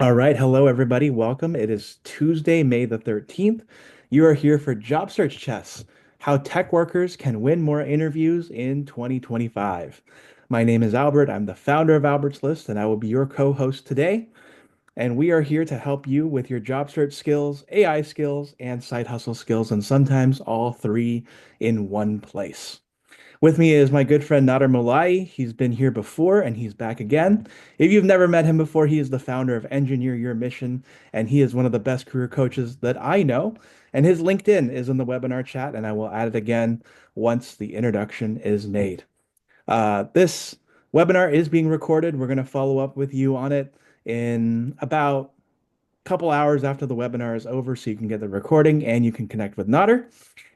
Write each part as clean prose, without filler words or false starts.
All right. Hello, everybody. Welcome. It is Tuesday, May the 13th. You are here for Job Search Chess, how tech workers can win more interviews in 2025. My name is Albert. I'm the founder of Albert's List, and I will be your co-host today. And we are here to help you with your job search skills, AI skills, and side hustle skills, and sometimes all three in one place. With me is my good friend Nader Mowlaee. He's been here before and he's back again. If you've never met him before, he is the founder of Engineer Your Mission, and he is one of the best career coaches that I know. And his LinkedIn is in the webinar chat, and I will add it again once the introduction is made. This webinar is being recorded. We're going to follow up with you on it in about a couple hours after the webinar is over so you can get the recording and you can connect with Nader.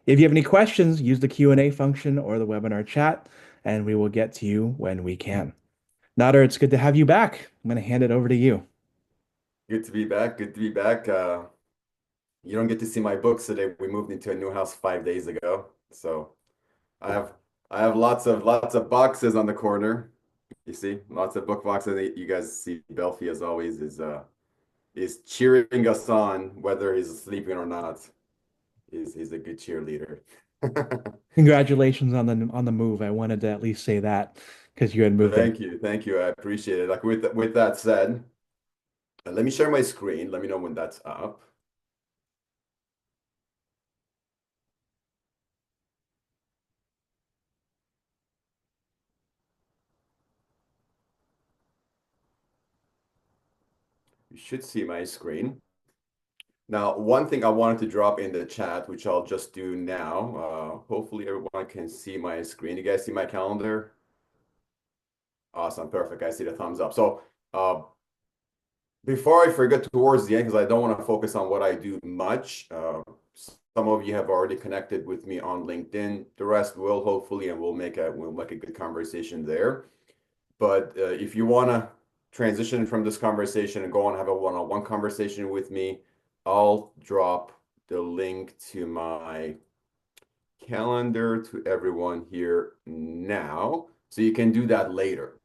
If you have any questions, use the Q&A function or the webinar chat, and we will get to you when we can. Nader, it's good to have you back. I'm going to hand it over to you. Good to be back. Good to be back. You don't get to see my books today. We moved into a new house 5 days ago, so I have I have lots of boxes on the corner. You see, lots of book boxes. You guys see Belfie as always is cheering us on, whether he's sleeping or not. He's a good cheerleader. Congratulations on the move. I wanted to at least say that because you had moved in. Thank you. I appreciate it. Like with that said, let me share my screen. Let me know when that's up. You should see my screen. Now, one thing I wanted to drop in the chat, which I'll just do now. Hopefully everyone can see my screen. You guys see my calendar? Awesome, perfect. I see the thumbs up. So before I forget towards the end, because I don't want to focus on what I do much, some of you have already connected with me on LinkedIn. The rest will hopefully, and we'll make a good conversation there. But if you want to transition from this conversation and go on and have a one-on-one conversation with me, I'll drop the link to my calendar to everyone here now. So you can do that later,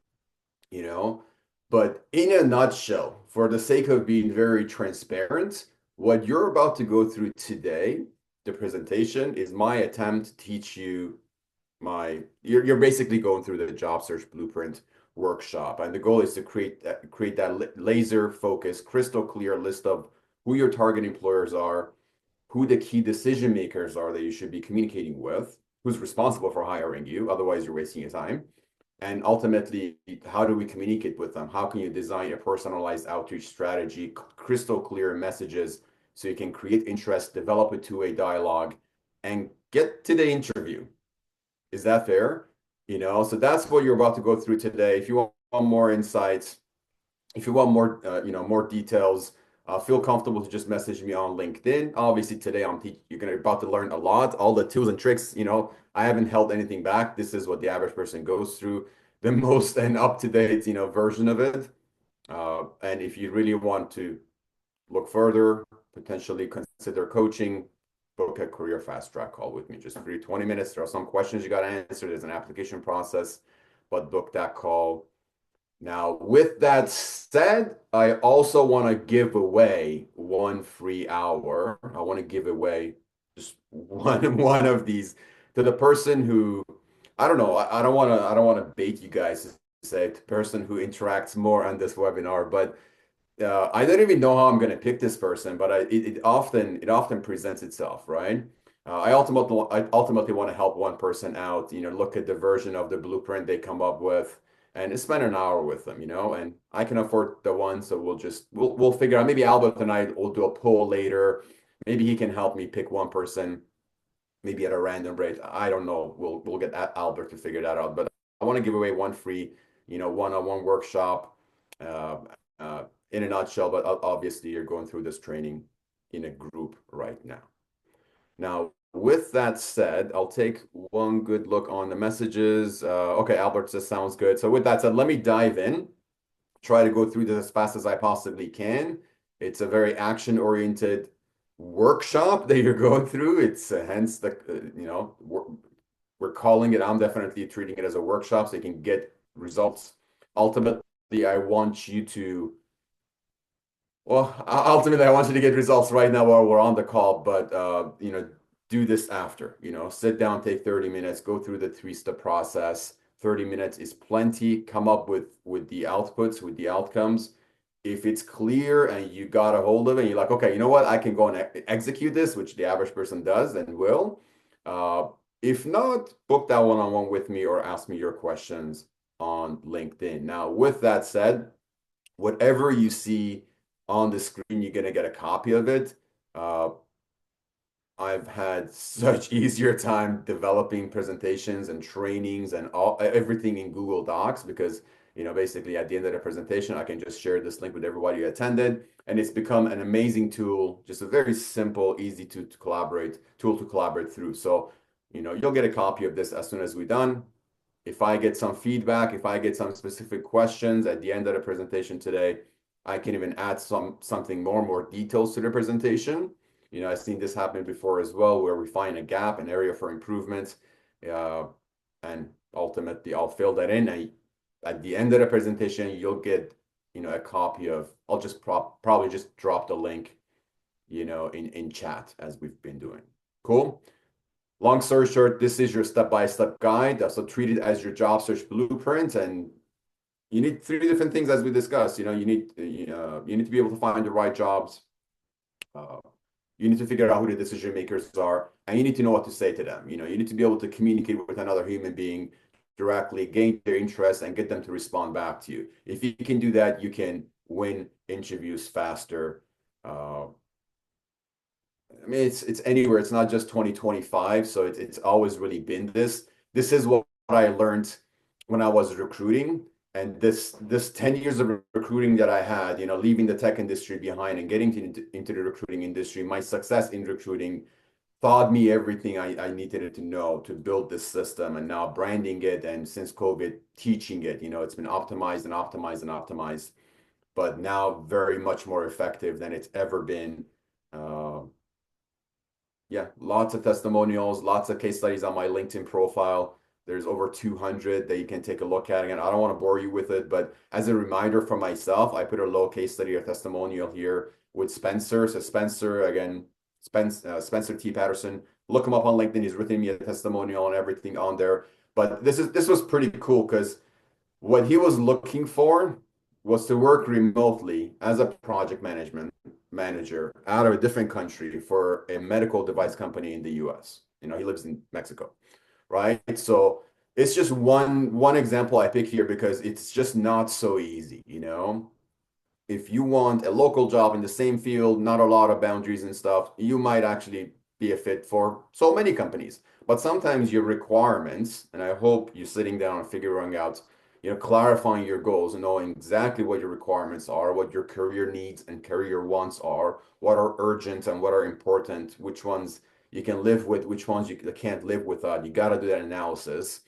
you know. But in a nutshell, for the sake of being very transparent, what you're about to go through today, the presentation, is my attempt to teach you you're basically going through the job search blueprint workshop, and the goal is to create that laser focused, crystal clear list of who your target employers are, who the key decision makers are that you should be communicating with, who's responsible for hiring you, otherwise you're wasting your time, and ultimately, how do we communicate with them? How can you design a personalized outreach strategy, crystal clear messages, so you can create interest, develop a two-way dialogue, and get to the interview. Is that fair? So that's what you're about to go through today. If you want more insights, if you want more details, feel comfortable to just message me on LinkedIn. Obviously, today you're gonna about to learn a lot, all the tools and tricks. I haven't held anything back. This is what the average person goes through, the most and up-to-date, version of it. And if you really want to look further, potentially consider coaching, book a career fast track call with me. Just free 20 minutes. There are some questions you got to answer. There's an application process, but book that call. Now, with that said, I also want to give away 1 free hour. I want to give away just one of these to the person who, I don't know, I don't want to bait you guys to say the person who interacts more on this webinar, but I don't even know how I'm going to pick this person, but it often presents itself, right? I ultimately want to help one person out, look at the version of the blueprint they come up with, and spend an hour with them, and I can afford the one, so we'll figure out. Maybe Albert and I will do a poll later. Maybe he can help me pick one person, maybe at a random rate. I don't know. We'll get Albert to figure that out, but I want to give away one free, one-on-one workshop. Uh, in a nutshell, but obviously you're going through this training in a group right now. Now, with that said, I'll take one good look on the messages. Okay, Albert says sounds good. So with that said, let me dive in, try to go through this as fast as I possibly can. It's a very action-oriented workshop that you're going through. It's hence we're calling it, I'm definitely treating it as a workshop so you can get results. Ultimately, I want you to Well, ultimately, I want you to get results right now while we're on the call, but do this after. Sit down, take 30 minutes, go through the three-step process. 30 minutes is plenty. Come up with the outputs, with the outcomes. If it's clear and you got a hold of it, and you're like, okay, you know what? I can go and execute this, which the average person does and will. Uh, if not, book that one-on-one with me or ask me your questions on LinkedIn. Now, with that said, whatever you see on the screen, you're going to get a copy of it. Uh, I've had such easier time developing presentations and trainings and everything in Google Docs because, basically at the end of the presentation, I can just share this link with everybody who attended. And it's become an amazing tool, just a very simple, easy to collaborate tool to collaborate through. So, you'll get a copy of this as soon as we're done. If I get some feedback, if I get some specific questions at the end of the presentation today, I can even add something more details to the presentation. I've seen this happen before as well, where we find a gap, an area for improvement, uh, and ultimately I'll fill that in. And at the end of the presentation, you'll get, a copy of. I'll just probably just drop the link, in chat as we've been doing. Cool. Long story short, this is your step-by-step guide. So treat it as your job search blueprint, and you need three different things as we discussed. You need to be able to find the right jobs. Uh, you need to figure out who the decision makers are, and you need to know what to say to them. You need to be able to communicate with another human being directly, gain their interest, and get them to respond back to you. If you can do that, you can win interviews faster. Uh, I mean, it's anywhere. It's not just 2025. So it's always really been this. This is what I learned when I was recruiting. And this 10 years of recruiting that I had, leaving the tech industry behind and getting into the recruiting industry, my success in recruiting taught me everything I needed to know to build this system. And now branding it, and since COVID, teaching it, it's been optimized and optimized and optimized, but now very much more effective than it's ever been. Uh, yeah, lots of testimonials, lots of case studies on my LinkedIn profile. There's over 200 that you can take a look at. Again, I don't want to bore you with it, but as a reminder for myself, I put a little case study or testimonial here with Spencer. So Spencer, again, Spencer T. Patterson. Look him up on LinkedIn. He's written me a testimonial and everything on there. But this was pretty cool because what he was looking for was to work remotely as a project management manager out of a different country for a medical device company in the US. He lives in Mexico, right? So it's just one example I pick here because it's just not so easy. If you want a local job in the same field, not a lot of boundaries and stuff, you might actually be a fit for so many companies. But sometimes your requirements, and I hope you're sitting down and figuring out, clarifying your goals and knowing exactly what your requirements are, what your career needs and career wants are, what are urgent and what are important, which ones you can live with, which ones you can't live without. You got to do that analysis.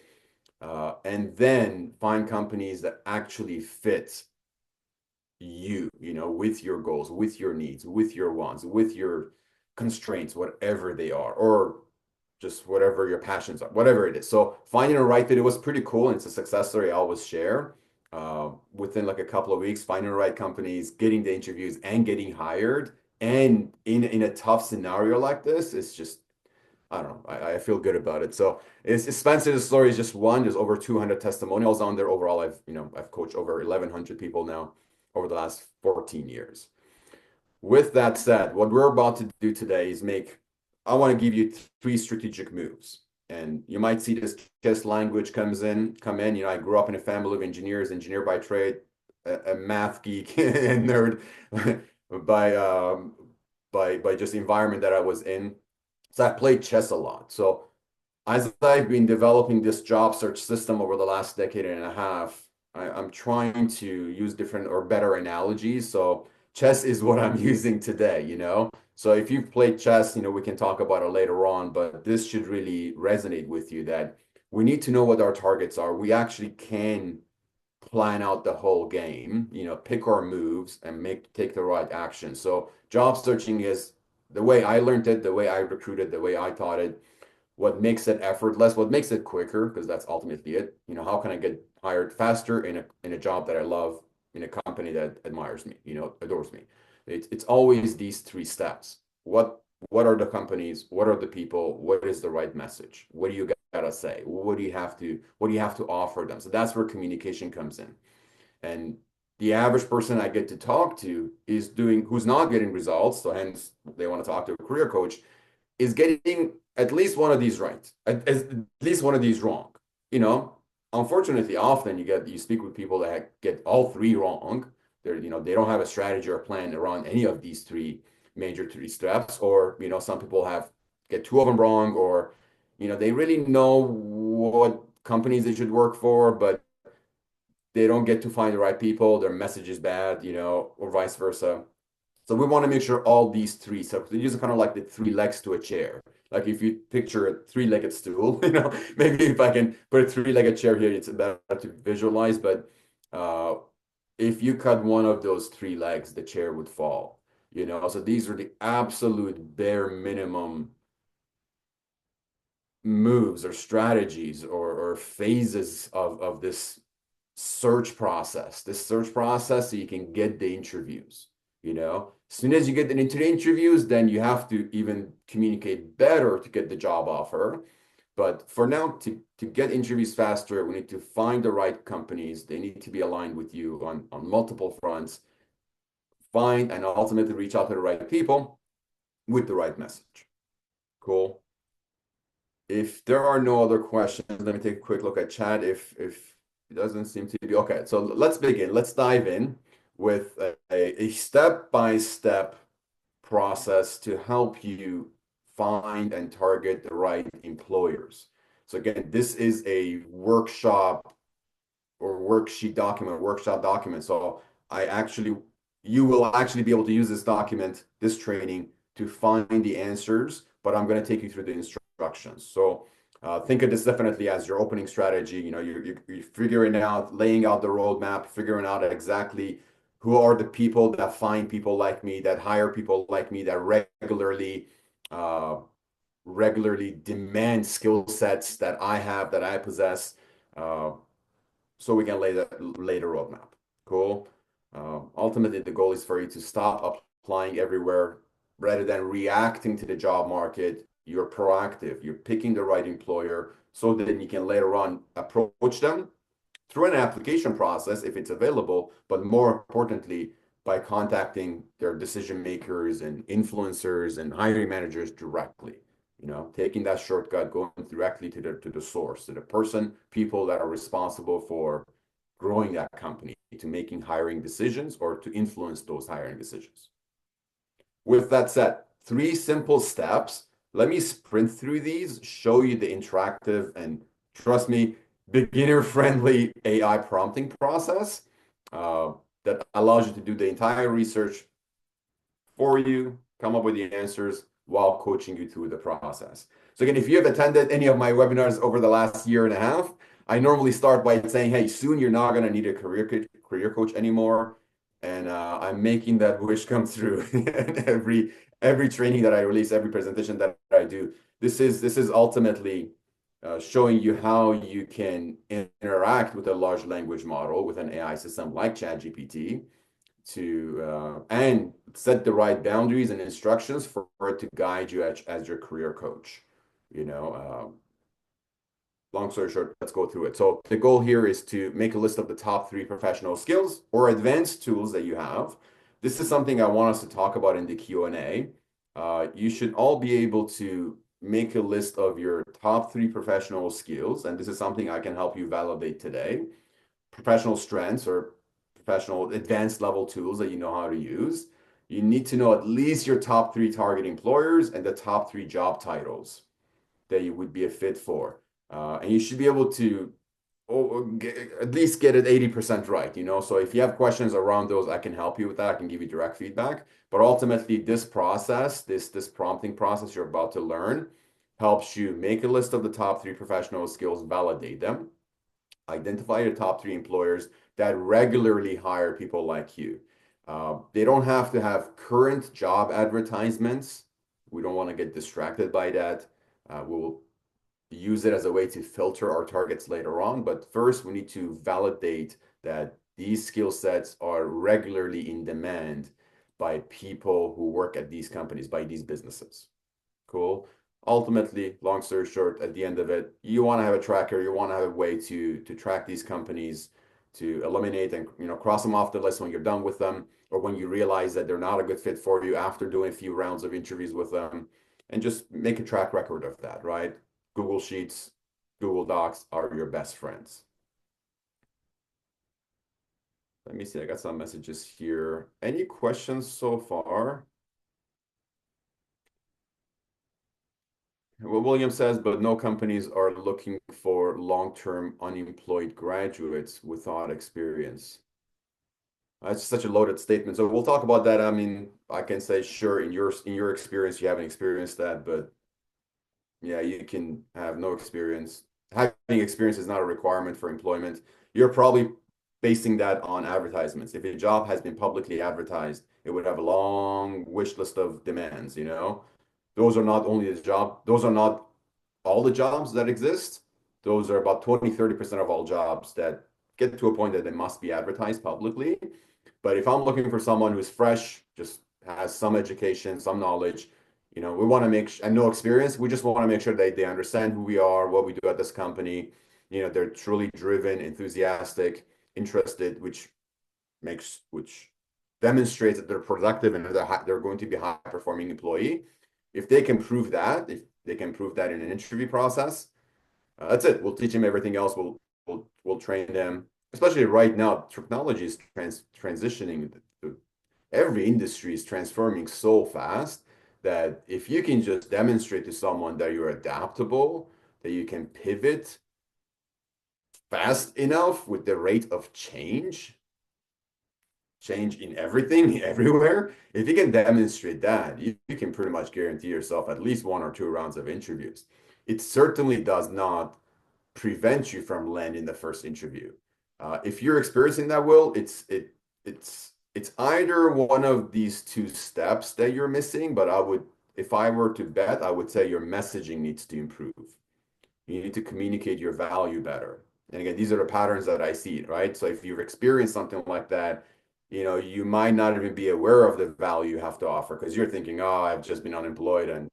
And then find companies that actually fit with your goals, with your needs, with your wants, with your constraints, whatever they are, or just whatever your passions are, whatever it is. So finding a right fit, it was pretty cool. And it's a success story I always share. Within like a couple of weeks, finding the right companies, getting the interviews and getting hired. And in a tough scenario like this, it's just, I don't know. I feel good about it. So it's Spencer's story is just one. There's over 200 testimonials on there. Overall, I've coached over 1,100 people now over the last 14 years. With that said, what we're about to do today is I want to give you three strategic moves. And you might see this chess language come in. I grew up in a family of engineers, engineer by trade, a math geek and nerd by by just the environment that I was in. So I played chess a lot. So as I've been developing this job search system over the last decade and a half, I'm trying to use different or better analogies. So chess is what I'm using today. So if you've played chess, we can talk about it later on, but this should really resonate with you that we need to know what our targets are. We actually can plan out the whole game, pick our moves and take the right action. So job searching is the way I learned it, the way I recruited, the way I taught it. What makes it effortless, what makes it quicker, because that's ultimately it. How can I get hired faster in a job that I love, in a company that admires me, adores me. It's always these three steps. What are the companies? What are the people? What is the right message? What do you gotta say? What do you have to offer them? So that's where communication comes in. And the average person I get to talk to is doing who's not getting results, so hence they want to talk to a career coach, is getting at least one of these right, at least one of these wrong. You know, unfortunately, often you speak with people that get all three wrong. They don't have a strategy or plan around any of these major three steps, or some people have get two of them wrong, or they really know what companies they should work for, but they don't get to find the right people. Their message is bad, or vice versa. So we want to make sure all these three, so these are kind of like the three legs to a chair. Like if you picture a three-legged stool, maybe if I can put a three-legged chair here, it's better to visualize. But uh, if you cut one of those three legs, the chair would fall. So these are the absolute bare minimum moves or strategies or phases of this search process so you can get the interviews. As soon as you get into the interviews, then you have to even communicate better to get the job offer. But for now, to get interviews faster, we need to find the right companies. They need to be aligned with you on multiple fronts. Find and ultimately reach out to the right people with the right message. Cool. If there are no other questions, let me take a quick look at chat. If it doesn't seem to be okay, so let's begin. Let's dive in with a step-by-step process to help you find and target the right employers. So again, this is a workshop or workshop document. So you will actually be able to use this document, this training, to find the answers, but I'm going to take you through the instructions. So think of this definitely as your opening strategy. You're figuring out, laying out the roadmap, figuring out exactly who are the people that find people like me, that hire people like me, that uh, regularly demand skill sets that I have, that I possess. Uh, so we can lay the roadmap. Cool. Ultimately, the goal is for you to stop applying everywhere rather than reacting to the job market. You're proactive. You're picking the right employer so that you can later on approach them through an application process if it's available, but more importantly, by contacting their decision makers and influencers and hiring managers directly. Taking that shortcut, going directly to the source, to the people that are responsible for growing that company, to making hiring decisions or to influence those hiring decisions. With that said, three simple steps. Let me sprint through these, show you the interactive and, trust me, beginner-friendly AI prompting process uh, that allows you to do the entire research for you, come up with the answers while coaching you through the process. So again, if you have attended any of my webinars over the last year and a half, I normally start by saying, hey, soon you're not going to need a career coach anymore. And I'm making that wish come through every training that I release, every presentation that I do. This is ultimately showing you how you can interact with a large language model, with an AI system like ChatGPT, and set the right boundaries and instructions for it to guide you as your career coach. You know, Long story short, let's go through it. So the goal here is to make a list of the top three professional skills or advanced tools that you have. This is something I want us to talk about in the Q&A. You should all be able to make a list of your top three professional skills, and this is something I can help you validate today. Professional strengths or professional advanced level tools that you know how to use. You need to know at least your top three target employers and the top three job titles that you would be a fit for. And you should be able to at least get it 80% right, So if you have questions around those, I can help you with that. I can give you direct feedback. But ultimately, this process, this prompting process you're about to learn, helps you make a list of the top three professional skills, validate them, identify your top three employers that regularly hire people like you. They don't have to have current job advertisements. We don't want to get distracted by that. We'll use it as a way to filter our targets later on. But first, we need to validate that these skill sets are regularly in demand by people who work at these companies, by these businesses. Cool. Ultimately, long story short, at the end of it, you want to have a tracker, you want to have a way to track these companies, to eliminate and cross them off the list when you're done with them, or when you realize that they're not a good fit for you after doing a few rounds of interviews with them, and just make a track record of that, right? Google Sheets, Google Docs are your best friends. Let me see, I got some messages here. Any questions so far? Well, William says, but no companies are looking for long-term unemployed graduates without experience. That's such a loaded statement. So we'll talk about that. I mean, I can say, sure, in your experience, you haven't experienced that, but yeah, you can have no experience. Having experience is not a requirement for employment. You're probably basing that on advertisements. If a job has been publicly advertised, it would have a long wish list of demands, you know? Those are not all the jobs that exist. Those are about 20-30% of all jobs that get to a point that they must be advertised publicly. But if I'm looking for someone who's fresh, just has some education, some knowledge, we want to and no experience, we just want to make sure that they understand who we are, what we do at this company. They're truly driven, enthusiastic, interested, which demonstrates that they're productive and they're going to be a high performing employee. If they can prove that, if they can prove that in an interview process, that's it. We'll teach them everything else. We'll train them. Especially right now, technology is transitioning. Every industry is transforming so fast that if you can just demonstrate to someone that you're adaptable, that you can pivot fast enough with the rate of change in everything, everywhere. If you can demonstrate that, you can pretty much guarantee yourself at least 1 or 2 rounds of interviews. It certainly does not prevent you from landing the first interview. If you're experiencing that, Will, it's either one of these two steps that you're missing, but if I were to bet, I would say your messaging needs to improve. You need to communicate your value better. And again, these are the patterns that I see, right? So if you've experienced something like that, you might not even be aware of the value you have to offer because you're thinking, oh, I've just been unemployed and,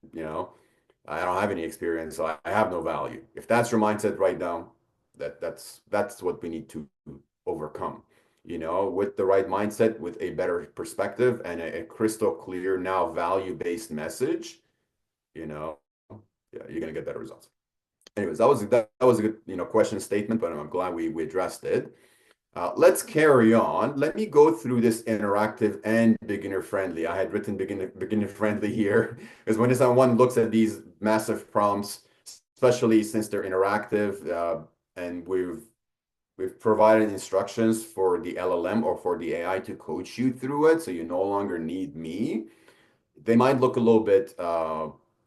I don't have any experience, so I have no value. If that's your mindset right now, that's what we need to overcome. With the right mindset, with a better perspective and a crystal clear now value-based message, you know, yeah, you're gonna get better results. Anyways, that was a good question statement, but I'm glad we addressed it. Let's carry on. Let me go through this interactive and beginner friendly. I had written beginner friendly here because when someone looks at these massive prompts, especially since they're interactive, and we've provided instructions for the LLM or for the AI to coach you through it, so you no longer need me. They might look a little bit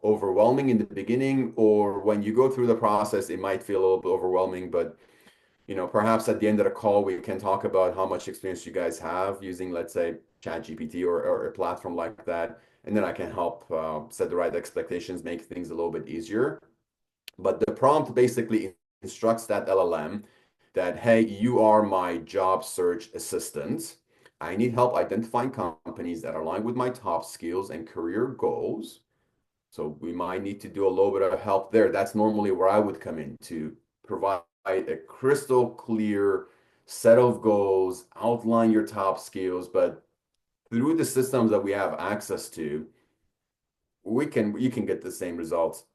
overwhelming in the beginning, or when you go through the process, it might feel a little bit overwhelming, but perhaps at the end of the call, we can talk about how much experience you guys have using, let's say, ChatGPT or a platform like that. And then I can help set the right expectations, make things a little bit easier. But the prompt basically instructs that LLM that, hey, you are my job search assistant. I need help identifying companies that align with my top skills and career goals. So we might need to do a little bit of help there. That's normally where I would come in to provide a crystal clear set of goals, outline your top skills, but through the systems that we have access to, you can get the same results.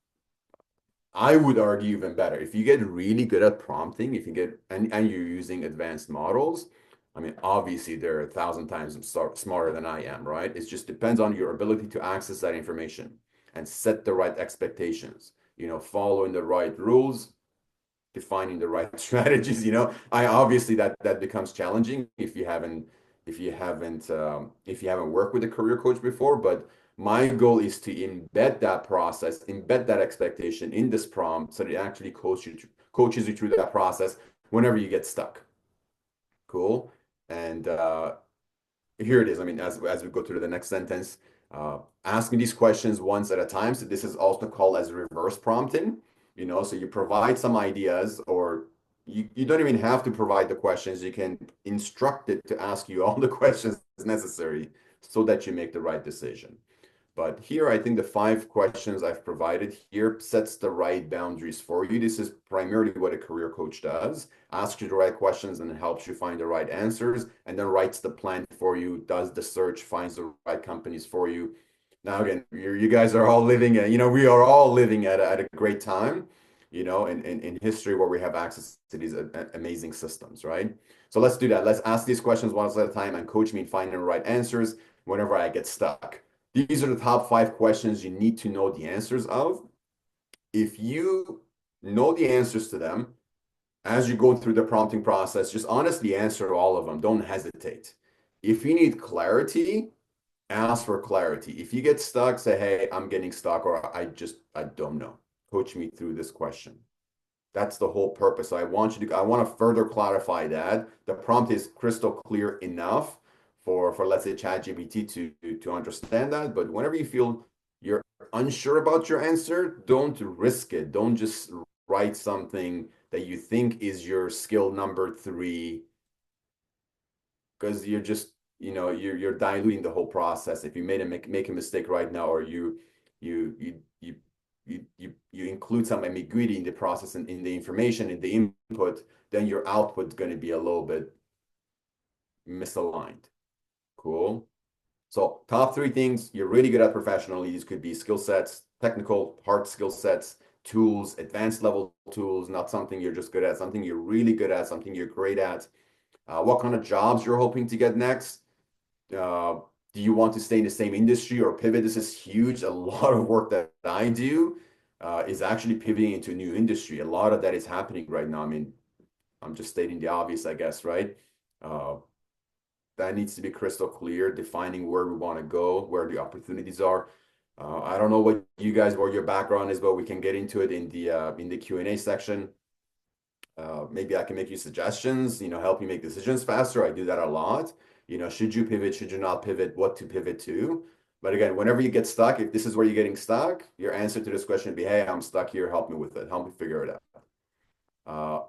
I would argue even better. If you get really good at prompting, if you get and you're using advanced models, I mean, obviously they're 1,000 times smarter than I am, right? It just depends on your ability to access that information and set the right expectations, following the right rules, defining the right strategies. I obviously that becomes challenging if you haven't worked with a career coach before, but my goal is to embed that process, embed that expectation in this prompt so that it actually coaches you through that process whenever you get stuck. Cool. And here it is. I mean, as we go through the next sentence, asking these questions once at a time. So this is also called as reverse prompting. So you provide some ideas, or you don't even have to provide the questions. You can instruct it to ask you all the questions necessary so that you make the right decision. But here, I think the 5 questions I've provided here sets the right boundaries for you. This is primarily what a career coach does. Asks you the right questions and helps you find the right answers, and then writes the plan for you, does the search, finds the right companies for you. Now, again, you guys are all living at, we are all living at a great time, in history where we have access to these amazing systems, right? So let's do that. Let's ask these questions one at a time and coach me in finding the right answers whenever I get stuck. These are the top 5 questions you need to know the answers of. If you know the answers to them, as you go through the prompting process, just honestly answer all of them. Don't hesitate. If you need clarity, ask for clarity. If you get stuck, say, hey, I'm getting stuck, or I don't know. Coach me through this question. That's the whole purpose. So I want to further clarify that. The prompt is crystal clear enough for let's say ChatGPT to understand that. But whenever you feel you're unsure about your answer, don't risk it. Don't just write something that you think is your skill number 3, because you're just, you're diluting the whole process. If you make a mistake right now, or you you you you include some ambiguity in the process and in the information, in the input, then your output's going to be a little bit misaligned. Cool. So top 3 things you're really good at professionally. These could be skill sets, technical, hard skill sets, tools, advanced level tools, not something you're just good at, something you're really good at, something you're great at. What kind of jobs you're hoping to get next. Uh, do you want to stay in the same industry or pivot? This is huge. A lot of work that I do is actually pivoting into a new industry. A lot of that is happening right now. I mean, I'm just stating the obvious, I guess, right? Uh, that needs to be crystal clear, defining where we want to go, where the opportunities are. I don't know what your background is, but we can get into it in the Q&A section. Maybe I can make you suggestions, help you make decisions faster. I do that a lot. Should you pivot? Should you not pivot? What to pivot to? But again, whenever you get stuck, if this is where you're getting stuck, your answer to this question would be, hey, I'm stuck here. Help me with it. Help me figure it out.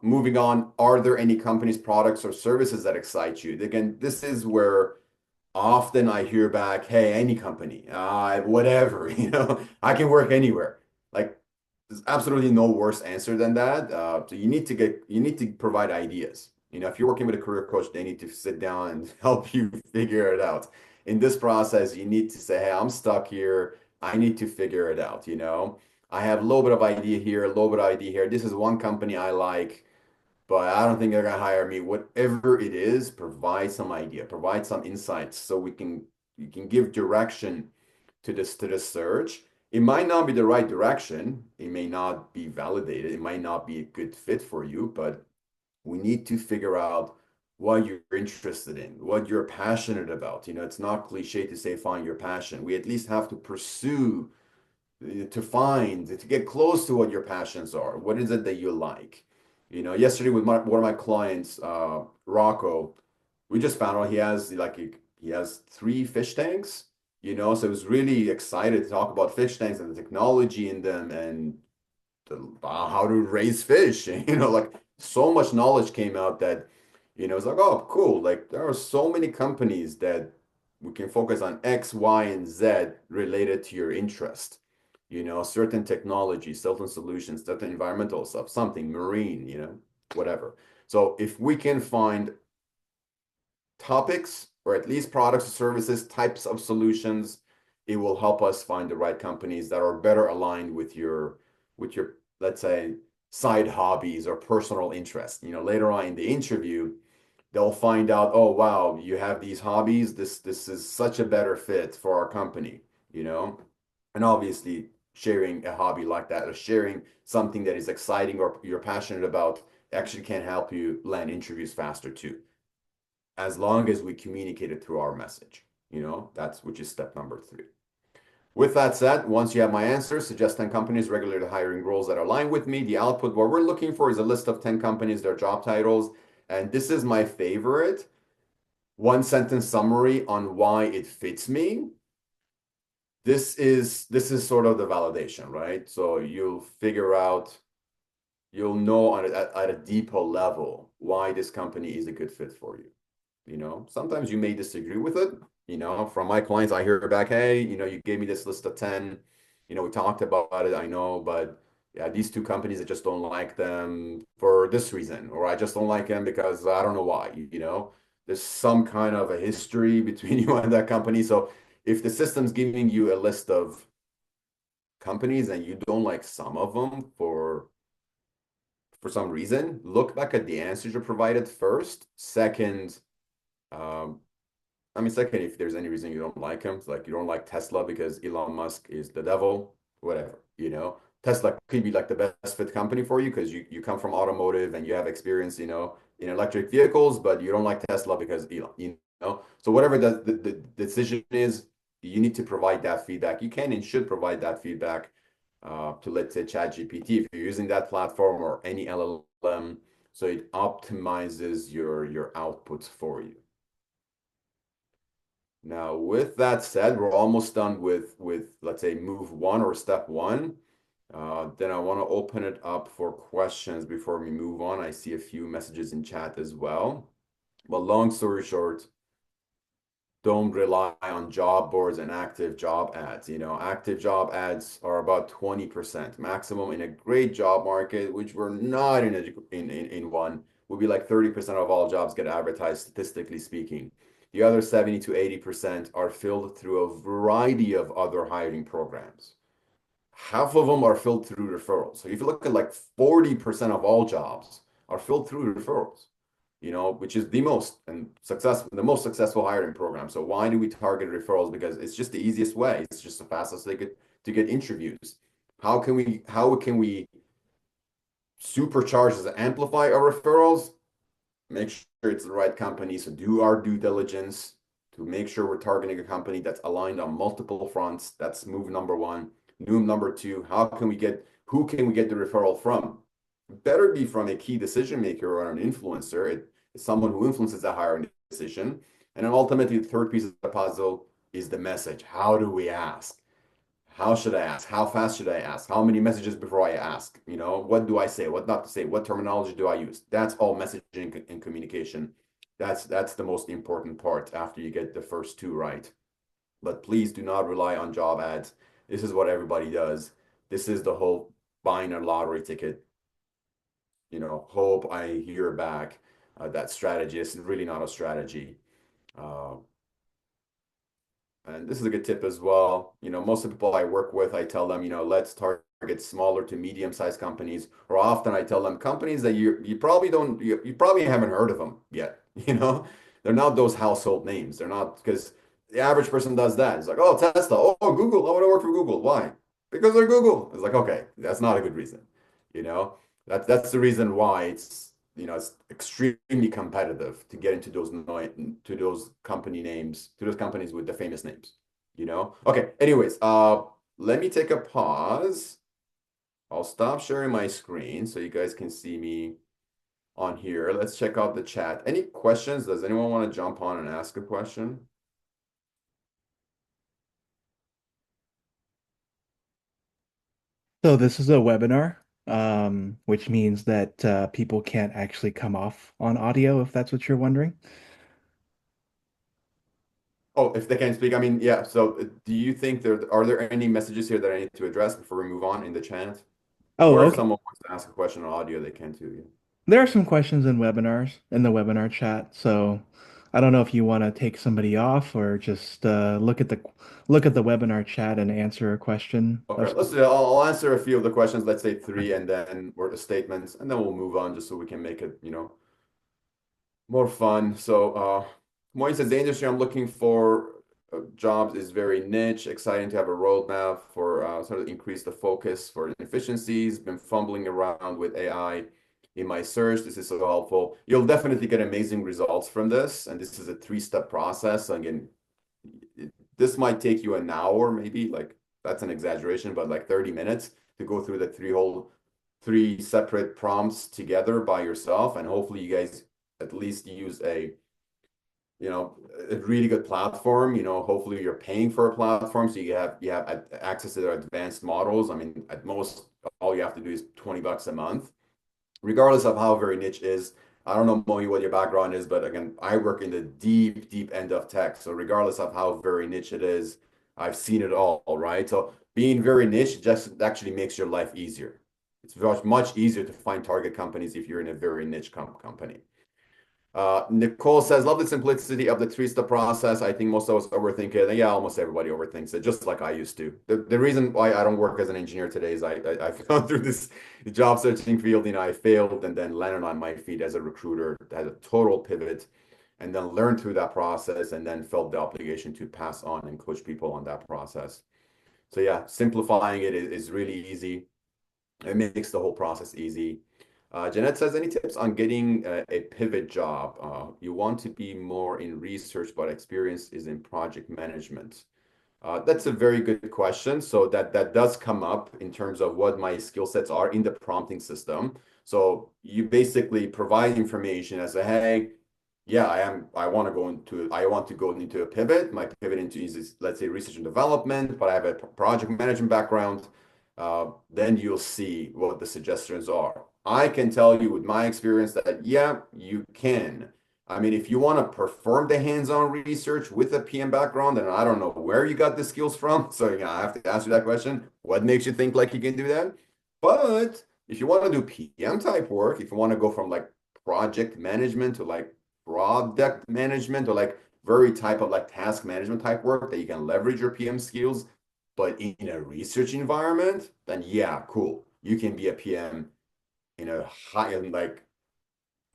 Moving on, are there any companies, products, or services that excite you? Again, this is where often I hear back, hey, any company, whatever, I can work anywhere. Like, there's absolutely no worse answer than that. So you need to provide ideas. If you're working with a career coach, they need to sit down and help you figure it out. In this process, you need to say, hey, I'm stuck here. I need to figure it out. I have a little bit of idea here, a little bit of idea here. This is one company I like, but I don't think they're gonna hire me. Whatever it is, provide some idea, provide some insights so you can give direction to this search. It might not be the right direction. It may not be validated. It might not be a good fit for you, but we need to figure out what you're interested in, what you're passionate about. It's not cliche to say find your passion. We at least have to pursue to get close to what your passions are. What is it that you like? Yesterday with one of my clients, Rocco, we just found out he has 3 fish tanks. So I was really excited to talk about fish tanks and the technology in them and how to raise fish. Like so much knowledge came out that, it's like, oh, cool. Like there are so many companies that we can focus on X, Y, and Z related to your interest. Certain technology, certain solutions, certain environmental stuff, something marine, whatever. So if we can find topics or at least products or services, types of solutions, it will help us find the right companies that are better aligned with your, let's say, side hobbies or personal interests. Later on in the interview, they'll find out, oh wow, you have these hobbies. This is such a better fit for our company, you know? And obviously sharing a hobby like that or sharing something that is exciting or you're passionate about actually can help you land interviews faster too, as long as we communicate it through our message. That's which is step number 3. With that said, once you have my answers, suggest 10 companies regularly hiring roles that align with me. The output, what we're looking for is a list of 10 companies, their job titles. And this is my favorite. 1 sentence summary on why it fits me. This is sort of the validation, right? So you'll know at a deeper level why this company is a good fit for you. Sometimes you may disagree with it. From my clients, I hear back, hey, you gave me this list of 10, we talked about it, I know, but yeah, these two companies, I just don't like them for this reason, or I just don't like them because I don't know why, there's some kind of a history between you and that company. So if the system's giving you a list of companies and you don't like some of them for some reason, look back at the answers you provided first. Second, um, second, if there's any reason you don't like him, it's like you don't like Tesla because Elon Musk is the devil, whatever. Tesla could be like the best fit company for you because you come from automotive and you have experience, in electric vehicles, but you don't like Tesla because Elon. So whatever the decision is, you need to provide that feedback. You can and should provide that feedback to, let's say, ChatGPT if you're using that platform or any LLM, so it optimizes your outputs for you. Now, with that said, we're almost done with let's say move one or step one. Then I want to open it up for questions before we move on. I see a few messages in chat as well. But long story short, don't rely on job boards and active job ads. Active job ads are about 20% maximum in a great job market, which we're not in one, would be like 30% of all jobs get advertised, statistically speaking. The other 70 to 80% are filled through a variety of other hiring programs. Half of them are filled through referrals. So if you look at like 40% of all jobs are filled through referrals, which is the most successful hiring program. So why do we target referrals? Because it's just the easiest way. It's just the fastest way to get interviews. How can we supercharge and amplify our referrals? Make sure it's the right company. So do our due diligence to make sure we're targeting a company that's aligned on multiple fronts. That's move number one. Move number two, who can we get the referral from? Better be from a key decision maker or an influencer. It's someone who influences the hiring decision. And then ultimately, the third piece of the puzzle is the message. How do we ask? How should I ask? How fast should I ask? How many messages before I ask? What do I say? What not to say? What terminology do I use? That's all messaging and communication. That's the most important part after you get the first two right. But please do not rely on job ads. This is what everybody does. This is the whole buying a lottery ticket. Hope I hear back. That strategy is really not a strategy. Uh, And this is a good tip as well. Most of the people I work with, I tell them, let's target smaller to medium-sized companies. Or often I tell them companies that you probably don't, you probably haven't heard of them yet. They're not those household names. They're not, because the average person does that. It's like, oh, Tesla, oh, Google, I want to work for Google. Why? Because they're Google. It's like, okay, that's not a good reason. You know, that's the reason why it's extremely competitive to get into those company names, to those companies with the famous names. Okay, anyways, let me take a pause. I'll stop sharing my screen so you guys can see me on here. Let's check out the chat. Any questions? Does anyone want to jump on and ask a question? So this is a webinar, which means that people can't actually come off on audio, if that's what you're wondering. Oh, if they can speak, I mean, yeah. So do you think are there any messages here that I need to address before we move on in the chat? Oh, Or if okay. someone wants to ask a question on audio, they can too. Yeah. There are some questions in the webinar chat, so I don't know if you want to take somebody off or just look at the webinar chat and answer a question Okay, of let's do that. I'll answer a few of the questions, let's say three, and then or the statements, and then we'll move on just so we can make it, more fun. So, Moin says the industry I'm looking for jobs is very niche. Exciting to have a roadmap for sort of increase the focus for efficiencies. Been fumbling around with AI in my search. This is so helpful. You'll definitely get amazing results from this, and this is a three-step process. Again, this might take you an hour, maybe like that's an exaggeration, but like 30 minutes to go through the three separate prompts together by yourself, and hopefully you guys at least use a really good platform. Hopefully you're paying for a platform so you have access to their advanced models. I mean, at most all you have to do is $20 a month. Regardless of how very niche is, I don't know, Mohi, what your background is, but again, I work in the deep, deep end of tech. So regardless of how very niche it is, I've seen it all, right? So being very niche just actually makes your life easier. It's much easier to find target companies if you're in a very niche company. Nicole says, love the simplicity of the three-step process. I think most of us overthink it. And yeah, almost everybody overthinks it, just like I used to. The reason why I don't work as an engineer today is I've gone through this job searching field. I failed and then landed on my feet as a recruiter, had a total pivot, and then learned through that process and then felt the obligation to pass on and coach people on that process. So yeah, simplifying it is really easy. It makes the whole process easy. Jeanette says, any tips on getting a pivot job? You want to be more in research, but experience is in project management. That's a very good question. So that does come up in terms of what my skill sets are in the prompting system. So you basically provide information as a, hey, yeah, I want to go into a pivot. My pivot into is, let's say, research and development, but I have a project management background. Then you'll see what the suggestions are. I can tell you with my experience that, yeah, you can. I mean, if you want to perform the hands-on research with a PM background, and I don't know where you got the skills from, so I have to ask you that question. What makes you think like you can do that? But if you want to do PM type work, if you want to go from like project management to like product management or like very type of like task management type work that you can leverage your PM skills, but in a research environment, then yeah, cool. You can be a PM in a high in like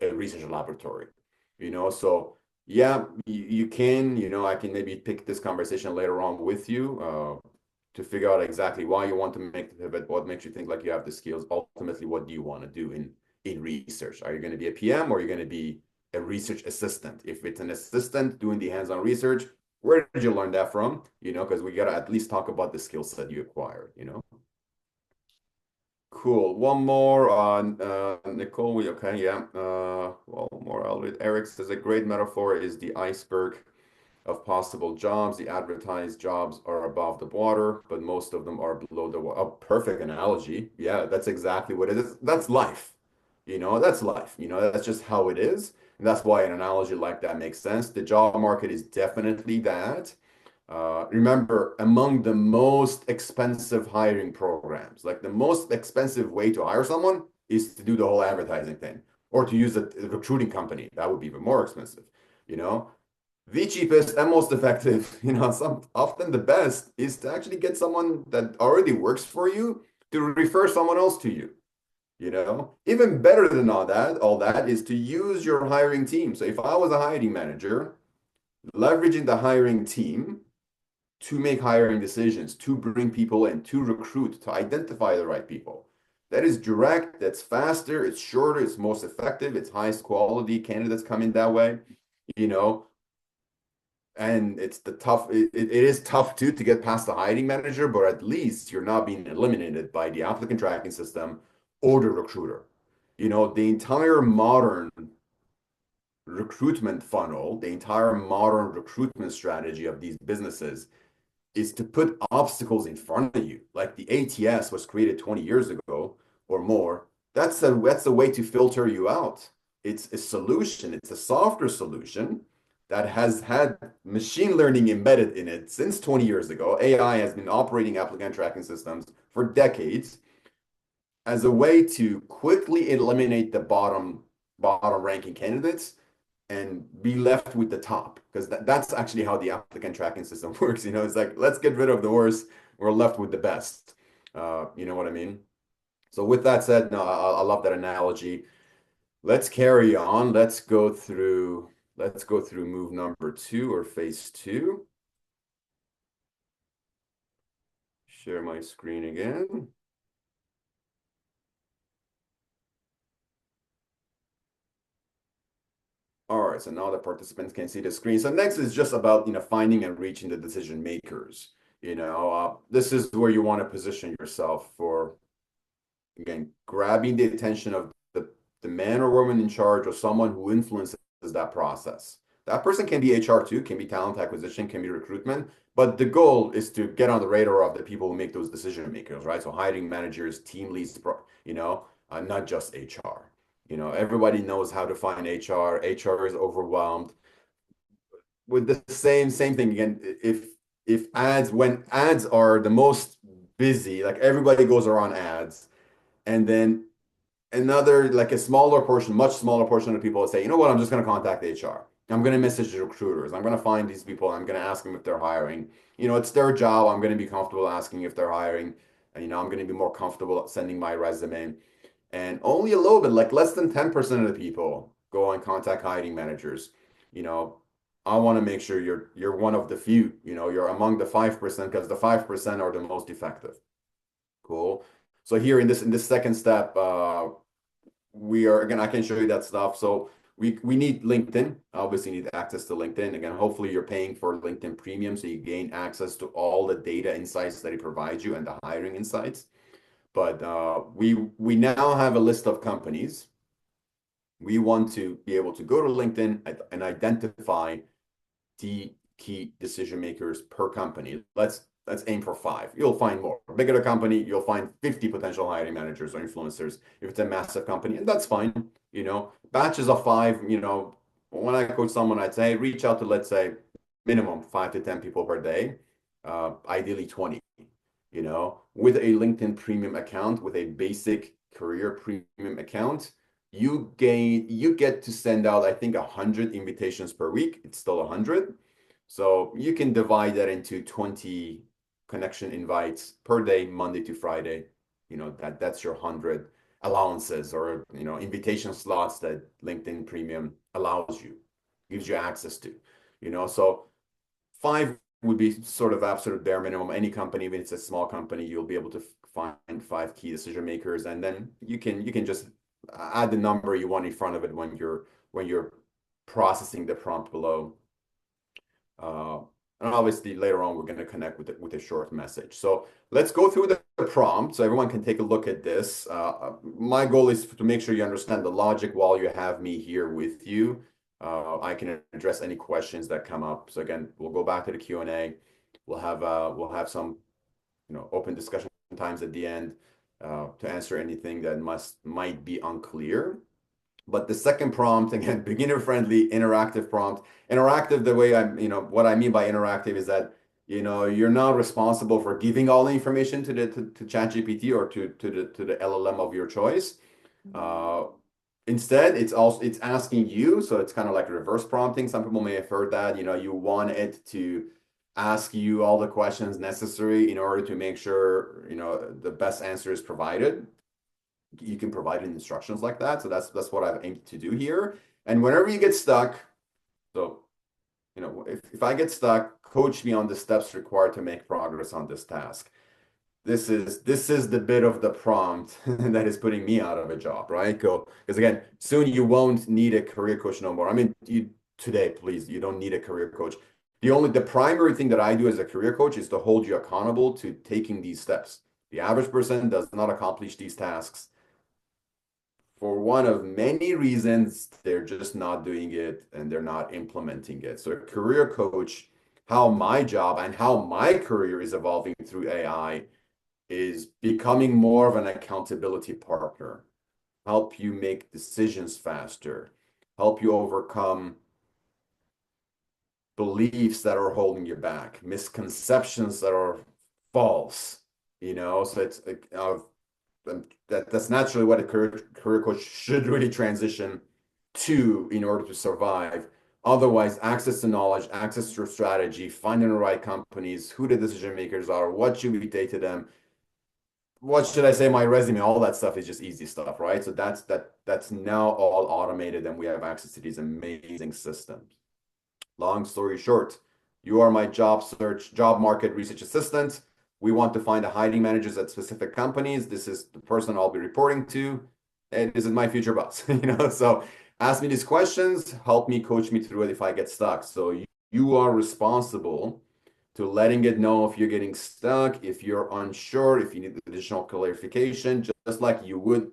a research laboratory, So yeah, you can, I can maybe pick this conversation later on with you to figure out exactly why you want to make the pivot, what makes you think like you have the skills. Ultimately, what do you want to do in research? Are you going to be a PM or are you going to be a research assistant? If it's an assistant doing the hands-on research, where did you learn that from? Because we got to at least talk about the skill set you acquired. Cool. One more on Nicole. Okay, yeah. Well, more. I'll read. Eric says a great metaphor is the iceberg of possible jobs. The advertised jobs are above the water, but most of them are below the water. Oh, perfect analogy. Yeah, that's exactly what it is. That's life. That's life. That's just how it is. And that's why an analogy like that makes sense. The job market is definitely that. Remember, among the most expensive hiring programs, like the most expensive way to hire someone is to do the whole advertising thing or to use a recruiting company. That would be even more expensive. You know, the cheapest and most effective, often the best is to actually get someone that already works for you to refer someone else to you. Even better than all that is to use your hiring team. So if I was a hiring manager, leveraging the hiring team to make hiring decisions, to bring people in, to recruit, to identify the right people. That is direct, that's faster, it's shorter, it's most effective, it's highest quality candidates coming that way, you know. And it is tough too to get past the hiring manager, but at least you're not being eliminated by the applicant tracking system or the recruiter. The entire modern recruitment funnel, the entire modern recruitment strategy of these businesses is to put obstacles in front of you. Like the ATS was created 20 years ago or more. That's a way to filter you out. It's a solution. It's a software solution that has had machine learning embedded in it since 20 years ago. AI has been operating applicant tracking systems for decades as a way to quickly eliminate the bottom ranking candidates and be left with the top because that's actually how the applicant tracking system works. It's like, let's get rid of the worst. We're left with the best. You know what I mean? So with that said, no, I love that analogy. Let's carry on. Let's go through move number 2 or phase 2. Share my screen again. All right, so now the participants can see the screen. So next is just about, finding and reaching the decision makers. This is where you want to position yourself for, again, grabbing the attention of the man or woman in charge or someone who influences that process. That person can be HR too, can be talent acquisition, can be recruitment, but the goal is to get on the radar of the people who make those decision makers, right? So hiring managers, team leads, not just HR. Everybody knows how to find HR. HR is overwhelmed with the same thing again. If ads when ads are the most busy, like everybody goes around ads, and then another like a smaller portion, much smaller portion of people will say, you know what, I'm just going to contact HR. I'm going to message the recruiters. I'm going to find these people. I'm going to ask them if they're hiring. It's their job. I'm going to be comfortable asking if they're hiring. And, I'm going to be more comfortable sending my resume. And only a little bit, like less than 10% of the people go and contact hiring managers. You know, I want to make sure you're one of the few, you're among the 5% because the 5% are the most effective. Cool. So here in this second step, we are again, I can show you that stuff. So we need LinkedIn, obviously need access to LinkedIn. Again, hopefully you're paying for LinkedIn Premium so you gain access to all the data insights that it provides you and the hiring insights. But we now have a list of companies. We want to be able to go to LinkedIn and identify the key decision makers per company. Let's aim for 5. You'll find more. Bigger the company, you'll find 50 potential hiring managers or influencers if it's a massive company, and that's fine. Batches of 5. When I coach someone, I'd say reach out to, let's say, minimum 5 to 10 people per day, ideally 20. With a LinkedIn Premium account, with a basic career premium account, you get to send out, I think, 100 invitations per week. It's still 100. So you can divide that into 20 connection invites per day, Monday to Friday. That's your 100 allowances or, invitation slots that LinkedIn Premium allows you, gives you access to. So 5 would be sort of absolute bare minimum. Any company, even if it's a small company, you'll be able to find 5 key decision makers, and then you can just add the number you want in front of it when you're processing the prompt below. Uh, and obviously later on we're going to connect with a short message. So let's go through the prompt so everyone can take a look at this. My goal is to make sure you understand the logic while you have me here with you. I can address any questions that come up. So again, we'll go back to the Q&A. We'll have some open discussion times at the end to answer anything that might be unclear. But the second prompt, again, beginner friendly, interactive prompt. Interactive, the way what I mean by interactive is that, you're not responsible for giving all the information to ChatGPT or to the LLM of your choice. Uh, Instead, it's asking you, so it's kind of like reverse prompting. Some people may have heard that, you want it to ask you all the questions necessary in order to make sure, the best answer is provided. You can provide instructions like that. So that's what I've aimed to do here. And whenever you get stuck, so if I get stuck, coach me on the steps required to make progress on this task. This is the bit of the prompt that is putting me out of a job, right? Because again, soon you won't need a career coach no more. I mean, today, please, you don't need a career coach. The primary thing that I do as a career coach is to hold you accountable to taking these steps. The average person does not accomplish these tasks for one of many reasons. They're just not doing it and they're not implementing it. So a career coach, how my job and how my career is evolving through AI is becoming more of an accountability partner, help you make decisions faster, help you overcome beliefs that are holding you back, misconceptions that are false. So it's that's naturally what a career coach should really transition to in order to survive. Otherwise, access to knowledge, access to strategy, finding the right companies, who the decision makers are, what should we say to them, what should I say, my resume, all that stuff is just easy stuff, right? So that's now all automated and we have access to these amazing systems. Long story short, you are my job market research assistant. We want to find the hiring managers at specific companies. This is the person I'll be reporting to, and this is my future boss. So ask me these questions, help me, coach me through it if I get stuck. So you are responsible to letting it know if you're getting stuck, if you're unsure, if you need additional clarification, just like you would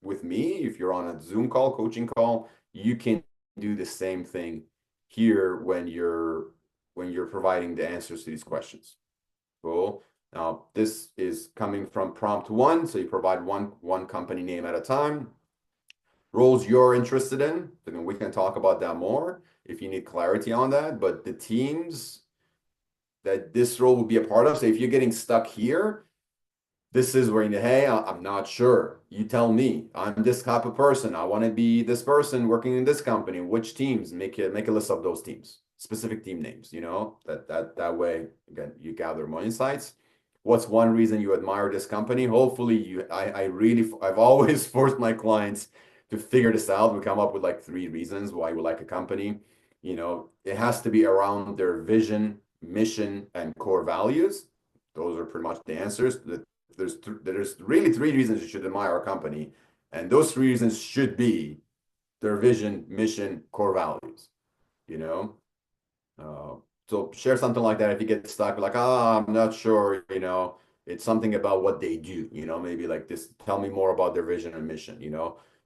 with me. If you're on a Zoom call, coaching call, you can do the same thing here when you're providing the answers to these questions. Cool. Now, this is coming from prompt 1, so you provide one company name at a time. roles you're interested in, then we can talk about that more if you need clarity on that. But the teams that this role will be a part of, so if you're getting stuck here, this is where you, hey, I'm not sure. You tell me. I'm this type of person. I want to be this person working in this company. Which teams? Make a list of those teams, specific team names. That way again you gather more insights. What's one reason you admire this company? Hopefully I've always forced my clients to figure this out. We come up with like 3 reasons why we like a company. It has to be around their vision, mission, and core values. Those are pretty much the answers. There's really 3 reasons you should admire our company, and those 3 reasons should be their vision, mission, core values. You know, uh, so share something like that if you get stuck, like, I'm not sure. It's something about what they do. Maybe like this. Tell me more about their vision and mission.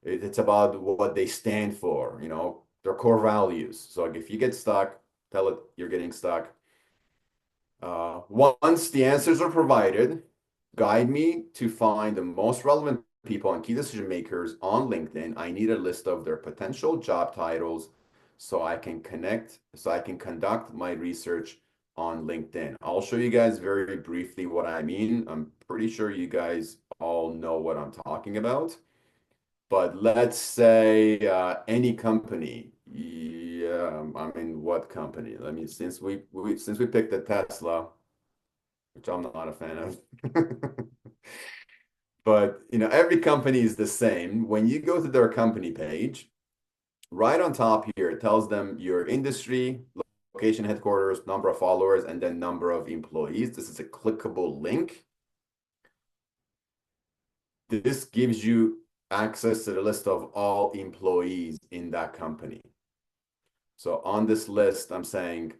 It's about what they stand for. Their core values. So like, if you get stuck, tell it you're getting stuck. Once the answers are provided, guide me to find the most relevant people and key decision makers on LinkedIn. I need a list of their potential job titles so I can conduct my research on LinkedIn. I'll show you guys very briefly what I mean. I'm pretty sure you guys all know what I'm talking about. But let's say any company. Yeah, I mean, what company? Let me since we picked the Tesla, which I'm not a fan of. But every company is the same. When you go to their company page, right on top here, it tells them your industry, location, headquarters, number of followers, and then number of employees. This is a clickable link. This gives you access to the list of all employees in that company. So on this list, I'm saying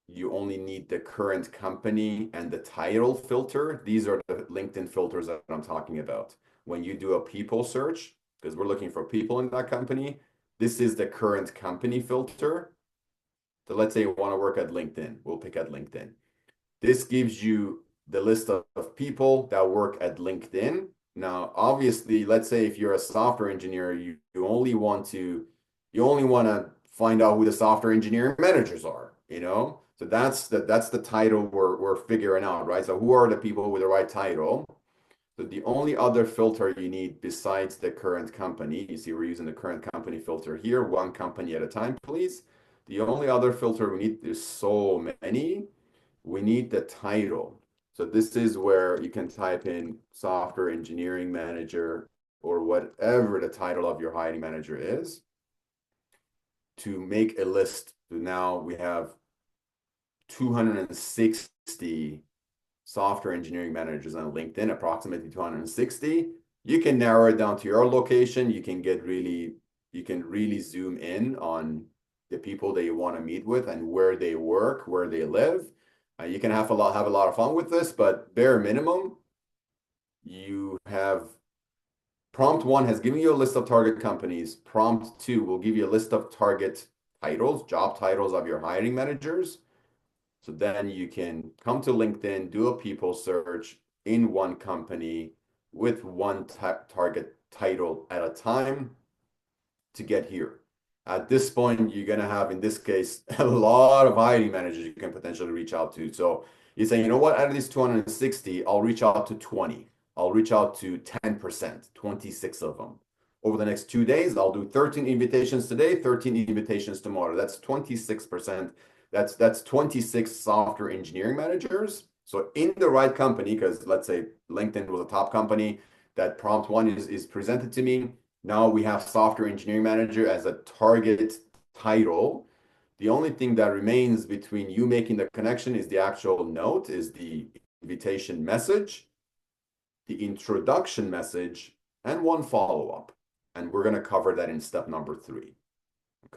you only need the current company and the title filter. These are the LinkedIn filters that I'm talking about. When you do a people search, because we're looking for people in that company, this is the current company filter. So let's say you want to work at LinkedIn. We'll pick at LinkedIn. This gives you the list of people that work at LinkedIn. Now, obviously, let's say if you're a software engineer, you only want to find out who the software engineering managers are, So that's the title we're figuring out, right? So who are the people with the right title? So the only other filter you need besides the current company, you see we're using the current company filter here, one company at a time, please. The only other filter we need, there's so many, we need the title. So this is where you can type in software engineering manager or whatever the title of your hiring manager is to make a list. So now we have 260 software engineering managers on LinkedIn, approximately 260. You can narrow it down to your location. You can really zoom in on the people that you want to meet with and where they work, where they live. You can have a lot of fun with this, but bare minimum, you have prompt 1 has given you a list of target companies. Prompt 2 will give you a list of target titles, job titles of your hiring managers. So then you can come to LinkedIn, do a people search in one company with one target title at a time to get here. At this point, you're going to have, in this case, a lot of hiring managers you can potentially reach out to. So you say, you know what, out of these 260, I'll reach out to 20. I'll reach out to 10%, 26 of them. Over the next 2 days, I'll do 13 invitations today, 13 invitations tomorrow. That's 26%. That's 26 software engineering managers. So in the right company, because let's say LinkedIn was a top company, that prompt 1 is presented to me. Now we have software engineering manager as a target title. The only thing that remains between you making the connection is the actual note, is the invitation message, the introduction message, and one follow-up. And we're going to cover that in step number 3.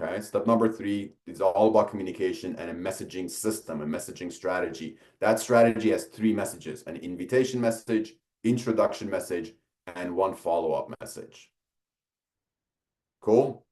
Okay, step number 3 is all about communication and a messaging system, a messaging strategy. That strategy has 3 messages: an invitation message, introduction message, and one follow-up message. Cool.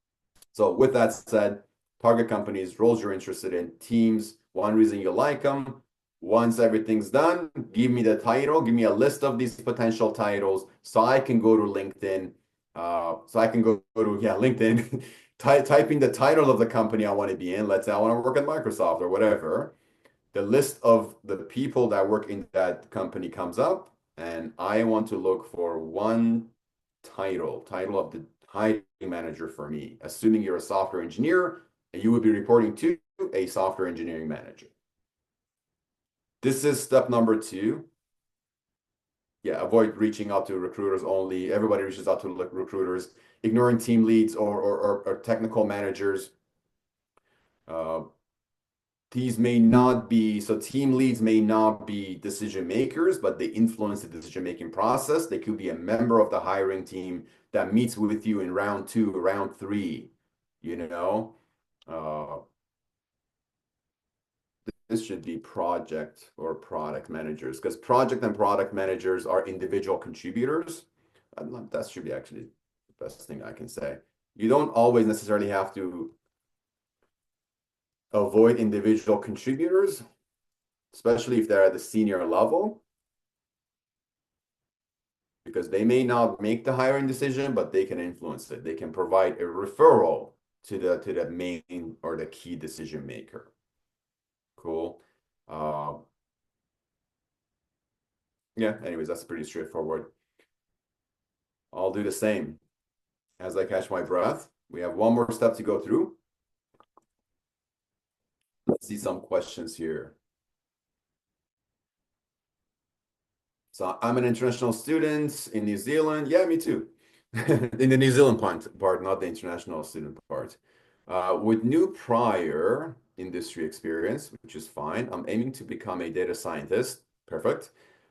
So with that said, target companies, roles you're interested in, teams, one reason you like them. Once everything's done, give me the title, give me a list of these potential titles so I can go to LinkedIn So I can go to, yeah, LinkedIn, typing the title of the company I want to be in. Let's say I want to work at Microsoft or whatever. The list of the people that work in that company comes up, and I want to look for one title of the hiring manager for me. Assuming you're a software engineer, and you would be reporting to a software engineering manager. This is step number two. Yeah, avoid reaching out to recruiters only. Everybody reaches out to recruiters, ignoring team leads or technical managers. Uh, these may not be, so team leads may not be decision makers, but they influence the decision making process. They could be a member of the hiring team that meets with you in round two, round three, you know. Uh, this should be project or product managers because project and product managers are individual contributors. That should be actually the best thing I can say. You don't always necessarily have to avoid individual contributors, especially if they're at the senior level, because they may not make the hiring decision, but they can influence it. They can provide a referral to the main or the key decision maker. Cool. Uh, yeah, anyways, that's pretty straightforward. I'll do the same as I catch my breath. We have one more step to go through. Let's see some questions here. So I'm an international student in New Zealand. Yeah, me too. In the New Zealand part, not the international student part. With new prior industry experience, which is fine, I'm aiming to become a data scientist. Perfect.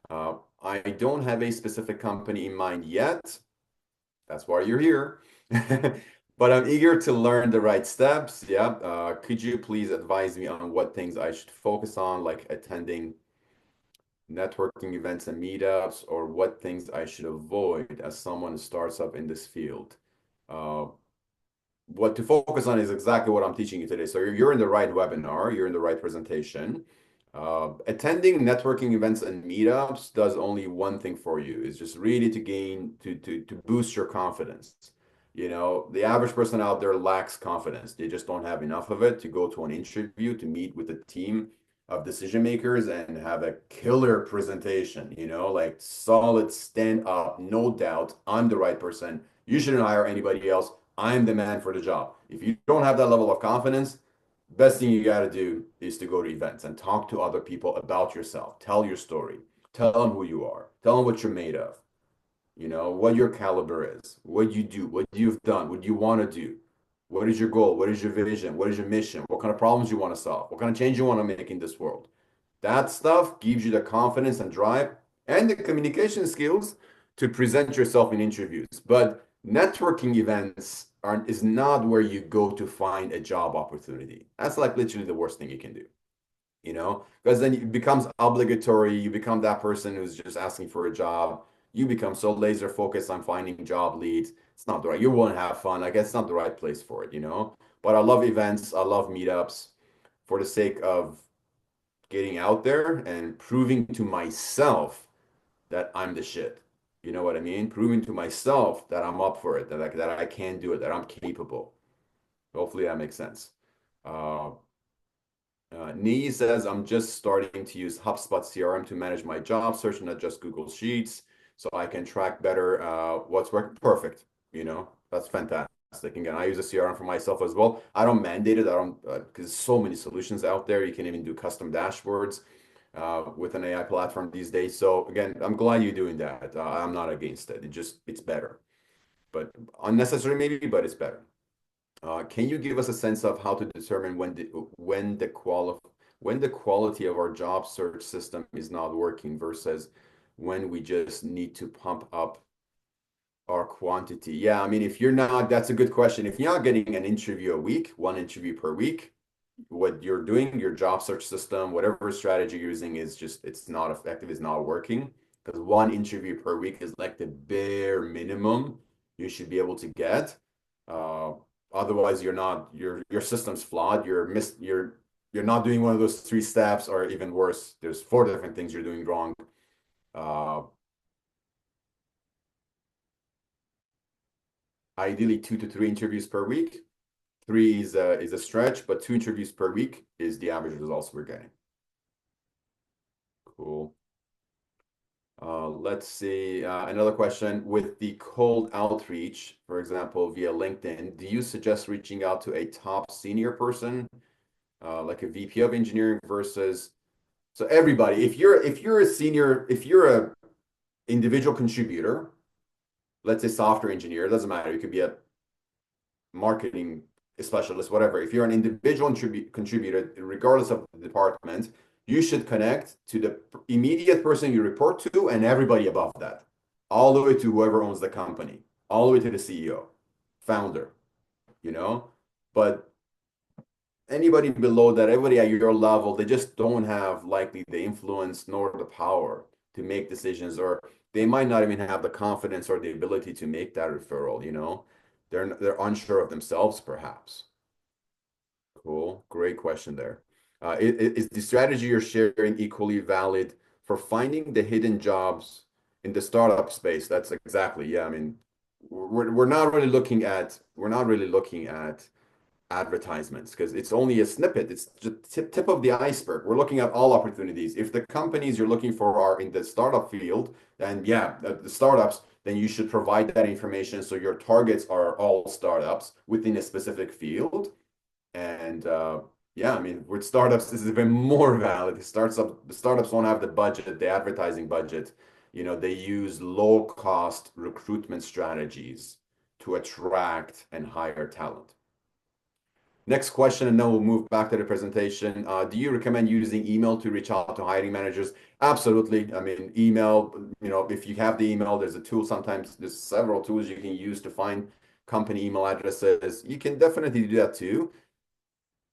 I don't have a specific company in mind yet. That's why you're here. But I'm eager to learn the right steps. Yeah. Could you please advise me on what things I should focus on, like attending networking events and meetups, or what things I should avoid as someone who starts up in this field? Uh, what to focus on is exactly what I'm teaching you today. So you're in the right webinar, you're in the right presentation. Attending networking events and meetups does only one thing for you, is just really to to boost your confidence. You know, the average person out there lacks confidence. They just don't have enough of it to go to an interview, to meet with a team of decision makers and have a killer presentation, you know, like solid stand up, no doubt, I'm the right person. You shouldn't hire anybody else. I'm the man for the job. If you don't have that level of confidence, best thing you got to do is to go to events and talk to other people about yourself. Tell your story. Tell them who you are. Tell them what you're made of. You know, what your caliber is, what you do, what you've done, what you want to do. What is your goal? What is your vision? What is your mission? What kind of problems you want to solve? What kind of change you want to make in this world? That stuff gives you the confidence and drive and the communication skills to present yourself in interviews. But networking events is not where you go to find a job opportunity. That's like literally the worst thing you can do, you know, because then it becomes obligatory. You become that person who's just asking for a job. You become so laser focused on finding job leads. It's not the right, you won't have fun. I guess it's not the right place for it, you know. But I love events, I love meetups for the sake of getting out there and proving to myself that I'm the shit. You know what I mean? Proving to myself that I'm up for it, that I can do it, that I'm capable. Hopefully that makes sense. Uh, Nee says, I'm just starting to use HubSpot CRM to manage my job search, not just Google Sheets, so I can track better what's working. Perfect. You know, that's fantastic. Again, I use a CRM for myself as well. I don't mandate it. I don't, because there's so many solutions out there. You can even do custom dashboards with an AI platform these days. So again, I'm glad you're doing that. I'm not against it. It's better, but unnecessary maybe, but it's better. Can you give us a sense of how to determine when the quality of our job search system is not working versus when we just need to pump up our quantity? Yeah, I mean, if you're not, that's a good question. If you're not getting an interview a week, one interview per week, what you're doing, your job search system, whatever strategy you're using is just, it's not effective, it's not working. Because one interview per week is like the bare minimum you should be able to get. Uh, Otherwise, your system's flawed. You're not doing one of those three steps, or even worse, there's four different things you're doing wrong. Uh, Ideally 2 to 3 interviews per week. Three is a stretch, but 2 interviews per week is the average results we're getting. Cool. Let's see. Another question. With the cold outreach, for example, via LinkedIn, do you suggest reaching out to a top senior person, like a VP of engineering versus so everybody? If you're a senior, if you're a individual contributor, let's say software engineer, it doesn't matter. You could be a marketing specialist, whatever. If you're an individual contributor, regardless of the department, you should connect to the immediate person you report to and everybody above that, all the way to whoever owns the company, all the way to the CEO, founder, you know? But anybody below that, everybody at your level, they just don't have likely the influence nor the power to make decisions, or they might not even have the confidence or the ability to make that referral, you know? They're unsure of themselves, perhaps. Cool. Great question there. Is the strategy you're sharing equally valid for finding the hidden jobs in the startup space? That's exactly, yeah. I mean, we're not really looking at advertisements because it's only a snippet. It's just tip of the iceberg. We're looking at all opportunities. If the companies you're looking for are in the startup field, then yeah, the startups, then you should provide that information so your targets are all startups within a specific field. And yeah, I mean, with startups, this is even more valid. The startups don't have the budget, the advertising budget. You know, they use low cost recruitment strategies to attract and hire talent. Next question, and then we'll move back to the presentation. Do you recommend using email to reach out to hiring managers? Absolutely. I mean, email, you know, if you have the email, there's a tool. Sometimes there's several tools you can use to find company email addresses. You can definitely do that too.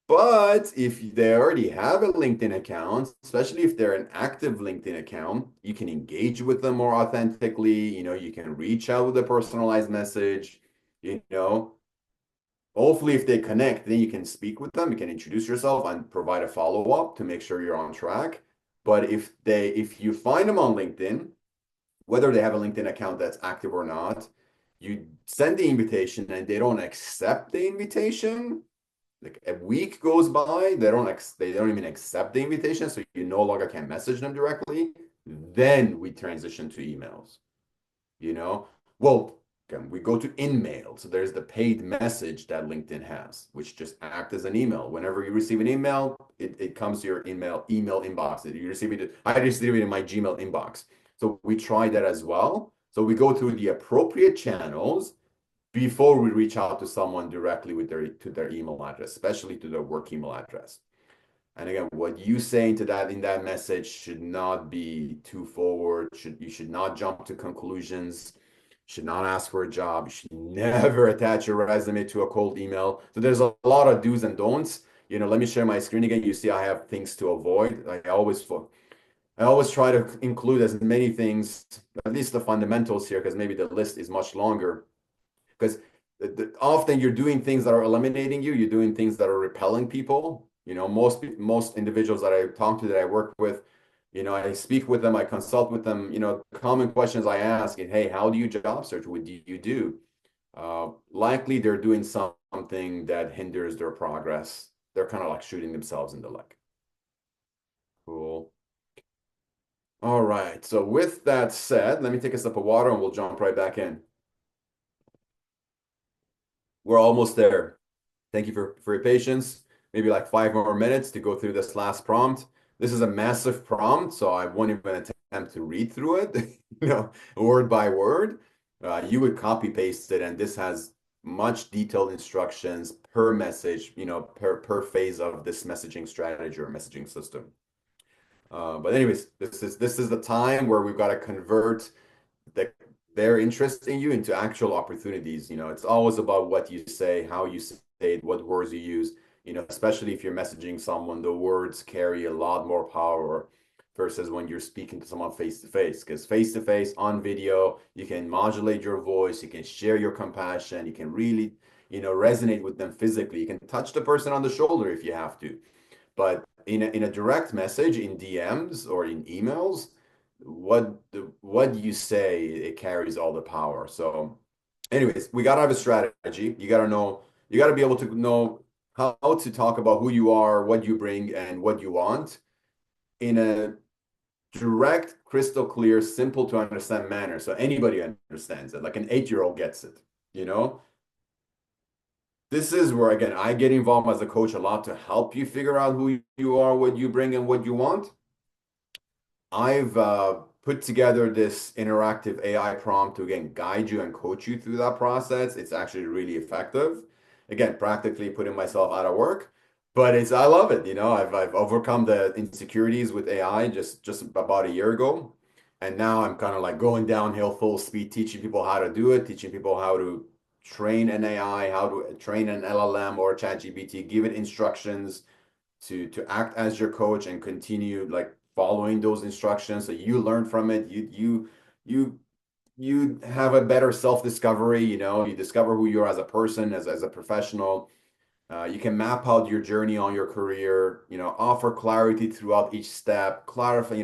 But if they already have a LinkedIn account, especially if they're an active LinkedIn account, you can engage with them more authentically. You know, you can reach out with a personalized message. You know, hopefully, if they connect, then you can speak with them. You can introduce yourself and provide a follow-up to make sure you're on track. But if you find them on LinkedIn, whether they have a LinkedIn account that's active or not, you send the invitation and they don't accept the invitation, like a week goes by, they don't even accept the invitation, so you no longer can message them directly. Then we transition to emails, you know? Well, again, we go to InMail. So there's the paid message that LinkedIn has, which just act as an email. Whenever you receive an email, it comes to your email inbox. You receive it, I receive it in my Gmail inbox. So we try that as well. So we go through the appropriate channels before we reach out to someone directly with their email address, especially to their work email address. And again, what you say into that in that message should not be too forward. You should not jump to conclusions. Should not ask for a job. You should never attach your resume to a cold email. So there's a lot of do's and don'ts. You know, let me share my screen again. You see, I have things to avoid. I always try to include as many things, at least the fundamentals here, because maybe the list is much longer because often you're doing things that are eliminating you. You're doing things that are repelling people. You know, most individuals that I talk to, that I work with, you know, I speak with them, I consult with them. You know, common questions I ask is, hey, how do you job search? What do you do? Likely they're doing something that hinders their progress. They're kind of like shooting themselves in the leg. Cool. All right. So with that said, let me take a sip of water and we'll jump right back in. We're almost there. Thank you for your patience. Maybe like 5 more minutes to go through this last prompt. This is a massive prompt, so I won't even attempt to read through it, you know, word by word. You would copy paste it, and this has much detailed instructions per message, you know, per phase of this messaging strategy or messaging system. But anyways, this is the time where we've got to convert the, their interest in you into actual opportunities. You know, it's always about what you say, how you say it, what words you use. You know, especially if you're messaging someone, the words carry a lot more power versus when you're speaking to someone face to face. Because face to face on video, you can modulate your voice, you can share your compassion, you can really, you know, resonate with them physically. You can touch the person on the shoulder if you have to. But in a direct message, in DMs or in emails, what you say, it carries all the power. So Anyways, we gotta have a strategy. You gotta know, you gotta be able to know how to talk about who you are, what you bring, and what you want in a direct, crystal clear, simple to understand manner. So anybody understands it. Like an 8-year-old gets it, you know? This is where, again, I get involved as a coach a lot to help you figure out who you are, what you bring, and what you want. I've put together this interactive AI prompt to again guide you and coach you through that process. It's actually really effective. Again, practically putting myself out of work, but I love it. I've overcome the insecurities with AI just about a year ago, and now I'm kind of like going downhill full speed, teaching people how to do it, teaching people how to train an AI, how to train an LLM or ChatGPT, give it instructions to act as your coach and continue like following those instructions so you learn from it. You you have a better self-discovery, you discover who you are as a person, as a professional. You can map out your journey on your career, offer clarity throughout each step, clarify,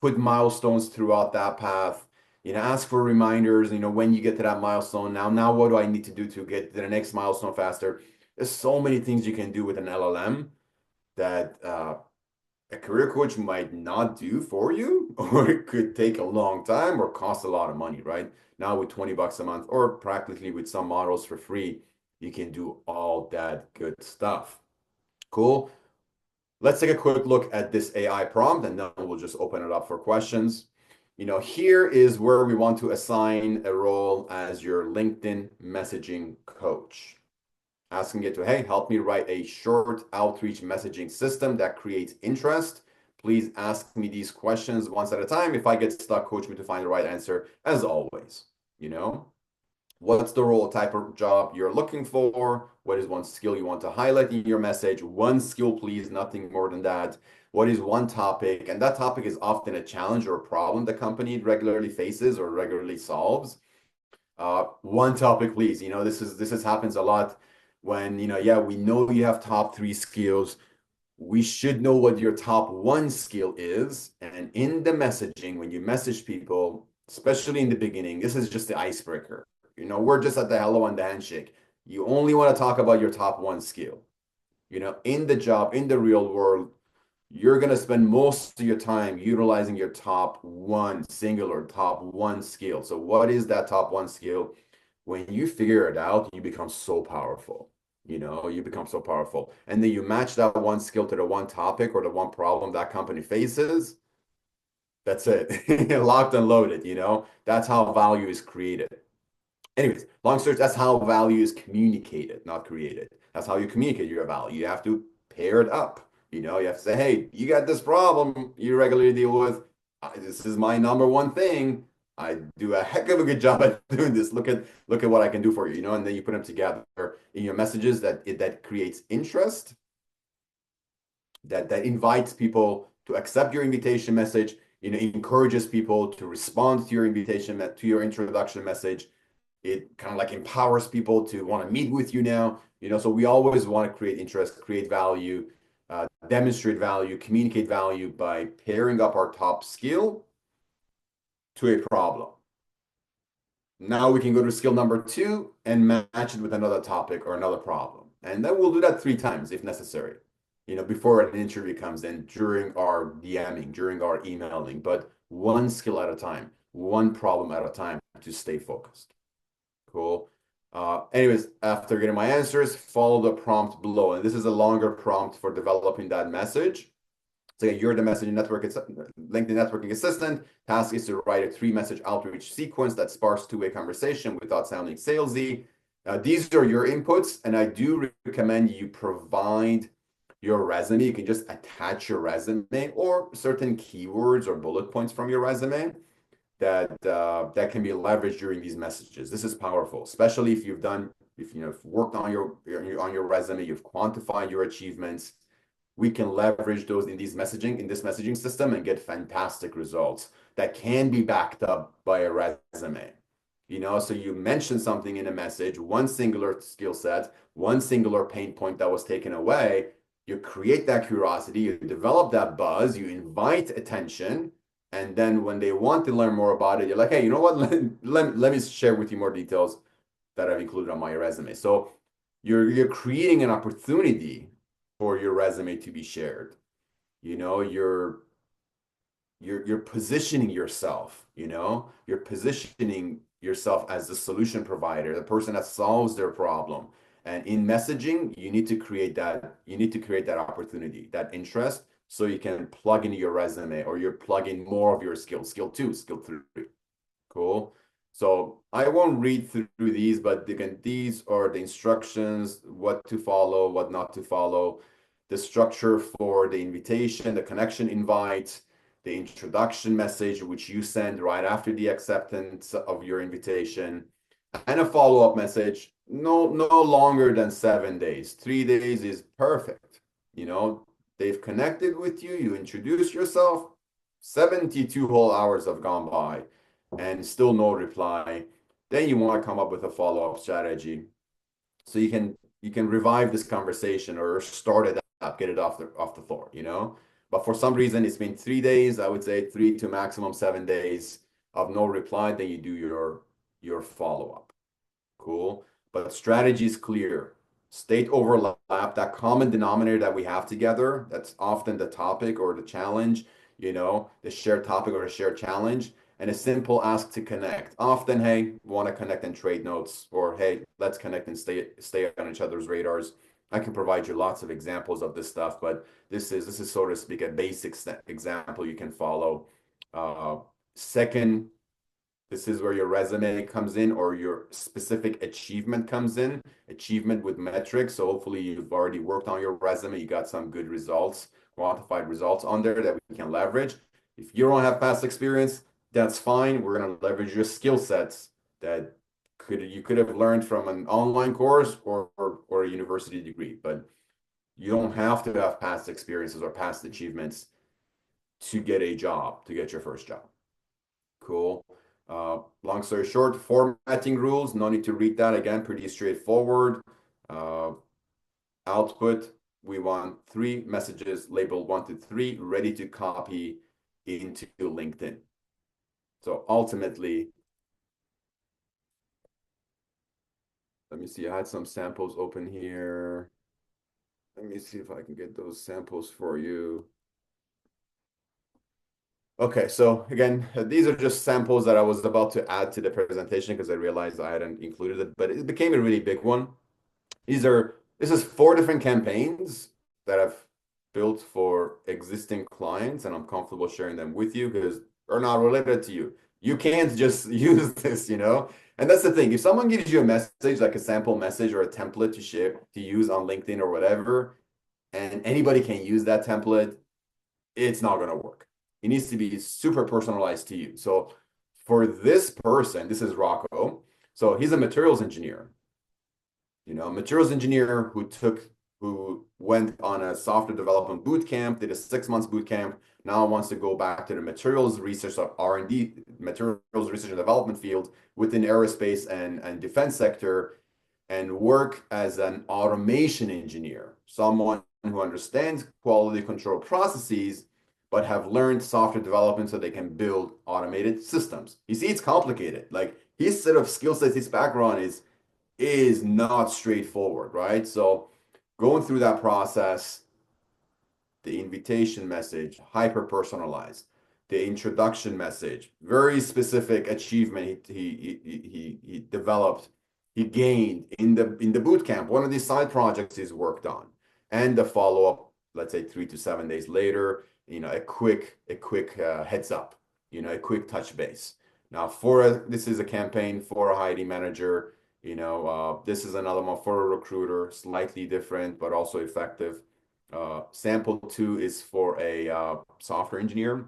put milestones throughout that path, ask for reminders, when you get to that milestone. Now what do I need to do to get to the next milestone faster? There's so many things you can do with an LLM that a career coach might not do for you, or it could take a long time or cost a lot of money, right? Now with 20 bucks a month, or practically with some models for free, you can do all that good stuff. Cool. Let's take a quick look at this AI prompt and then we'll just open it up for questions. Here is where we want to assign a role as your LinkedIn messaging coach, asking it to, hey, help me write a short outreach messaging system that creates interest. Please ask me these questions once at a time. If I get stuck, coach me to find the right answer, as always. What's the role type of job you're looking for? What is one skill you want to highlight in your message? One skill, please, nothing more than that. What is one topic? And that topic is often a challenge or a problem the company regularly faces or regularly solves. One topic, please. This happens a lot when, yeah, we know you have top three skills. We should know what your top one skill is. And in the messaging, when you message people, especially in the beginning, this is just the icebreaker. We're just at the hello and the handshake. You only want to talk about your top one skill. In the job, in the real world, you're going to spend most of your time utilizing your top one singular top one skill. So what is that top one skill? When you figure it out, you become so powerful. You become so powerful. And then you match that one skill to the one topic or the one problem that company faces. That's it. Locked and loaded, That's how value is created. Anyways, long story, that's how value is communicated, not created. That's how you communicate your value. You have to pair it up. You have to say, hey, you got this problem you regularly deal with. This is my number one thing. I do a heck of a good job at doing this. Look at what I can do for you, and then you put them together in your messages that creates interest, that invites people to accept your invitation message, encourages people to respond to your invitation, to your introduction message. It kind of like empowers people to want to meet with you now. So we always want to create interest, create value, demonstrate value, communicate value by pairing up our top skill to a problem. Now we can go to skill number 2 and match it with another topic or another problem. And then we'll do that 3 times if necessary, before an interview comes in, during our DMing, during our emailing, but one skill at a time, one problem at a time to stay focused. Cool. Anyways, after getting my answers, follow the prompt below. And this is a longer prompt for developing that message. So you're the messaging network, LinkedIn networking assistant. Task is to write a 3-message outreach sequence that sparks 2-way conversation without sounding salesy. These are your inputs, and I do recommend you provide your resume. You can just attach your resume or certain keywords or bullet points from your resume that can be leveraged during these messages. This is powerful, especially if you've worked on your resume, you've quantified your achievements. We can leverage those in this messaging system and get fantastic results that can be backed up by a resume. So you mention something in a message, one singular skill set, one singular pain point that was taken away. You create that curiosity, you develop that buzz, you invite attention, and then when they want to learn more about it, you're like, hey, you know what? Let me share with you more details. that I've included on my resume. So you're creating an opportunity for your resume to be shared. You know, you're positioning yourself, you're positioning yourself as the solution provider, the person that solves their problem. And in messaging, you need to create that opportunity, that interest, so you can plug into your resume or you're plugging more of your skills, skill two, skill three. Cool. So I won't read through these, but again, these are the instructions, what to follow, what not to follow, the structure for the invitation, the connection invite, the introduction message, which you send right after the acceptance of your invitation, and a follow-up message, no longer than 7 days. 3 days is perfect. They've connected with you, you introduce yourself, 72 whole hours have gone by and still no reply. Then you want to come up with a follow-up strategy so you can revive this conversation or start it up, get it off the floor. But for some reason it's been 3 days, I would say 3 to maximum 7 days of no reply, then you do your follow-up. Cool. But strategy is clear. State overlap, that common denominator that we have together, that's often the topic or the challenge, the shared topic or the shared challenge, and a simple ask to connect. Often, hey, want to connect and trade notes, or hey, let's connect and stay on each other's radars. I can provide you lots of examples of this stuff, but this is so to speak a basic example you can follow. Uh, Second, this is where your resume comes in or your specific achievement comes in, achievement with metrics. So hopefully you've already worked on your resume. You got some good results, quantified results on there that we can leverage. If you don't have past experience, that's fine. We're going to leverage your skill sets that you could have learned from an online course or a university degree, but you don't have to have past experiences or past achievements to get a job, to get your first job. Cool. Long story short, formatting rules, no need to read that again, pretty straightforward. Uh, Output, we want 3 messages labeled 1 to 3, ready to copy into LinkedIn. So ultimately, let me see, I had some samples open here. Let me see if I can get those samples for you. Okay, so again, these are just samples that I was about to add to the presentation because I realized I hadn't included it, but it became a really big one. This is 4 different campaigns that I've built for existing clients, and I'm comfortable sharing them with you because they're not related to you. You can't just use this. And that's the thing. If someone gives you a message, like a sample message or a template to share, to use on LinkedIn or whatever, and anybody can use that template, it's not going to work. It needs to be super personalized to you. So for this person, this is Rocco. So he's a materials engineer. Materials engineer who went on a software development boot camp, did a 6 months boot camp, now wants to go back to the materials research, R&D, materials research and development field within aerospace and defense sector, and work as an automation engineer, someone who understands quality control processes, but have learned software development so they can build automated systems. You see, it's complicated. Like his set of skill sets, his background is not straightforward, right? So going through that process, the invitation message, hyper personalized, the introduction message, very specific achievement he developed, he gained in the boot camp. One of these side projects he's worked on, and the follow up, let's say 3 to 7 days later, a quick heads up, a quick touch base. Now, this is a campaign for a hiring manager. This is another one for a recruiter, slightly different, but also effective. Sample 2 is for a software engineer.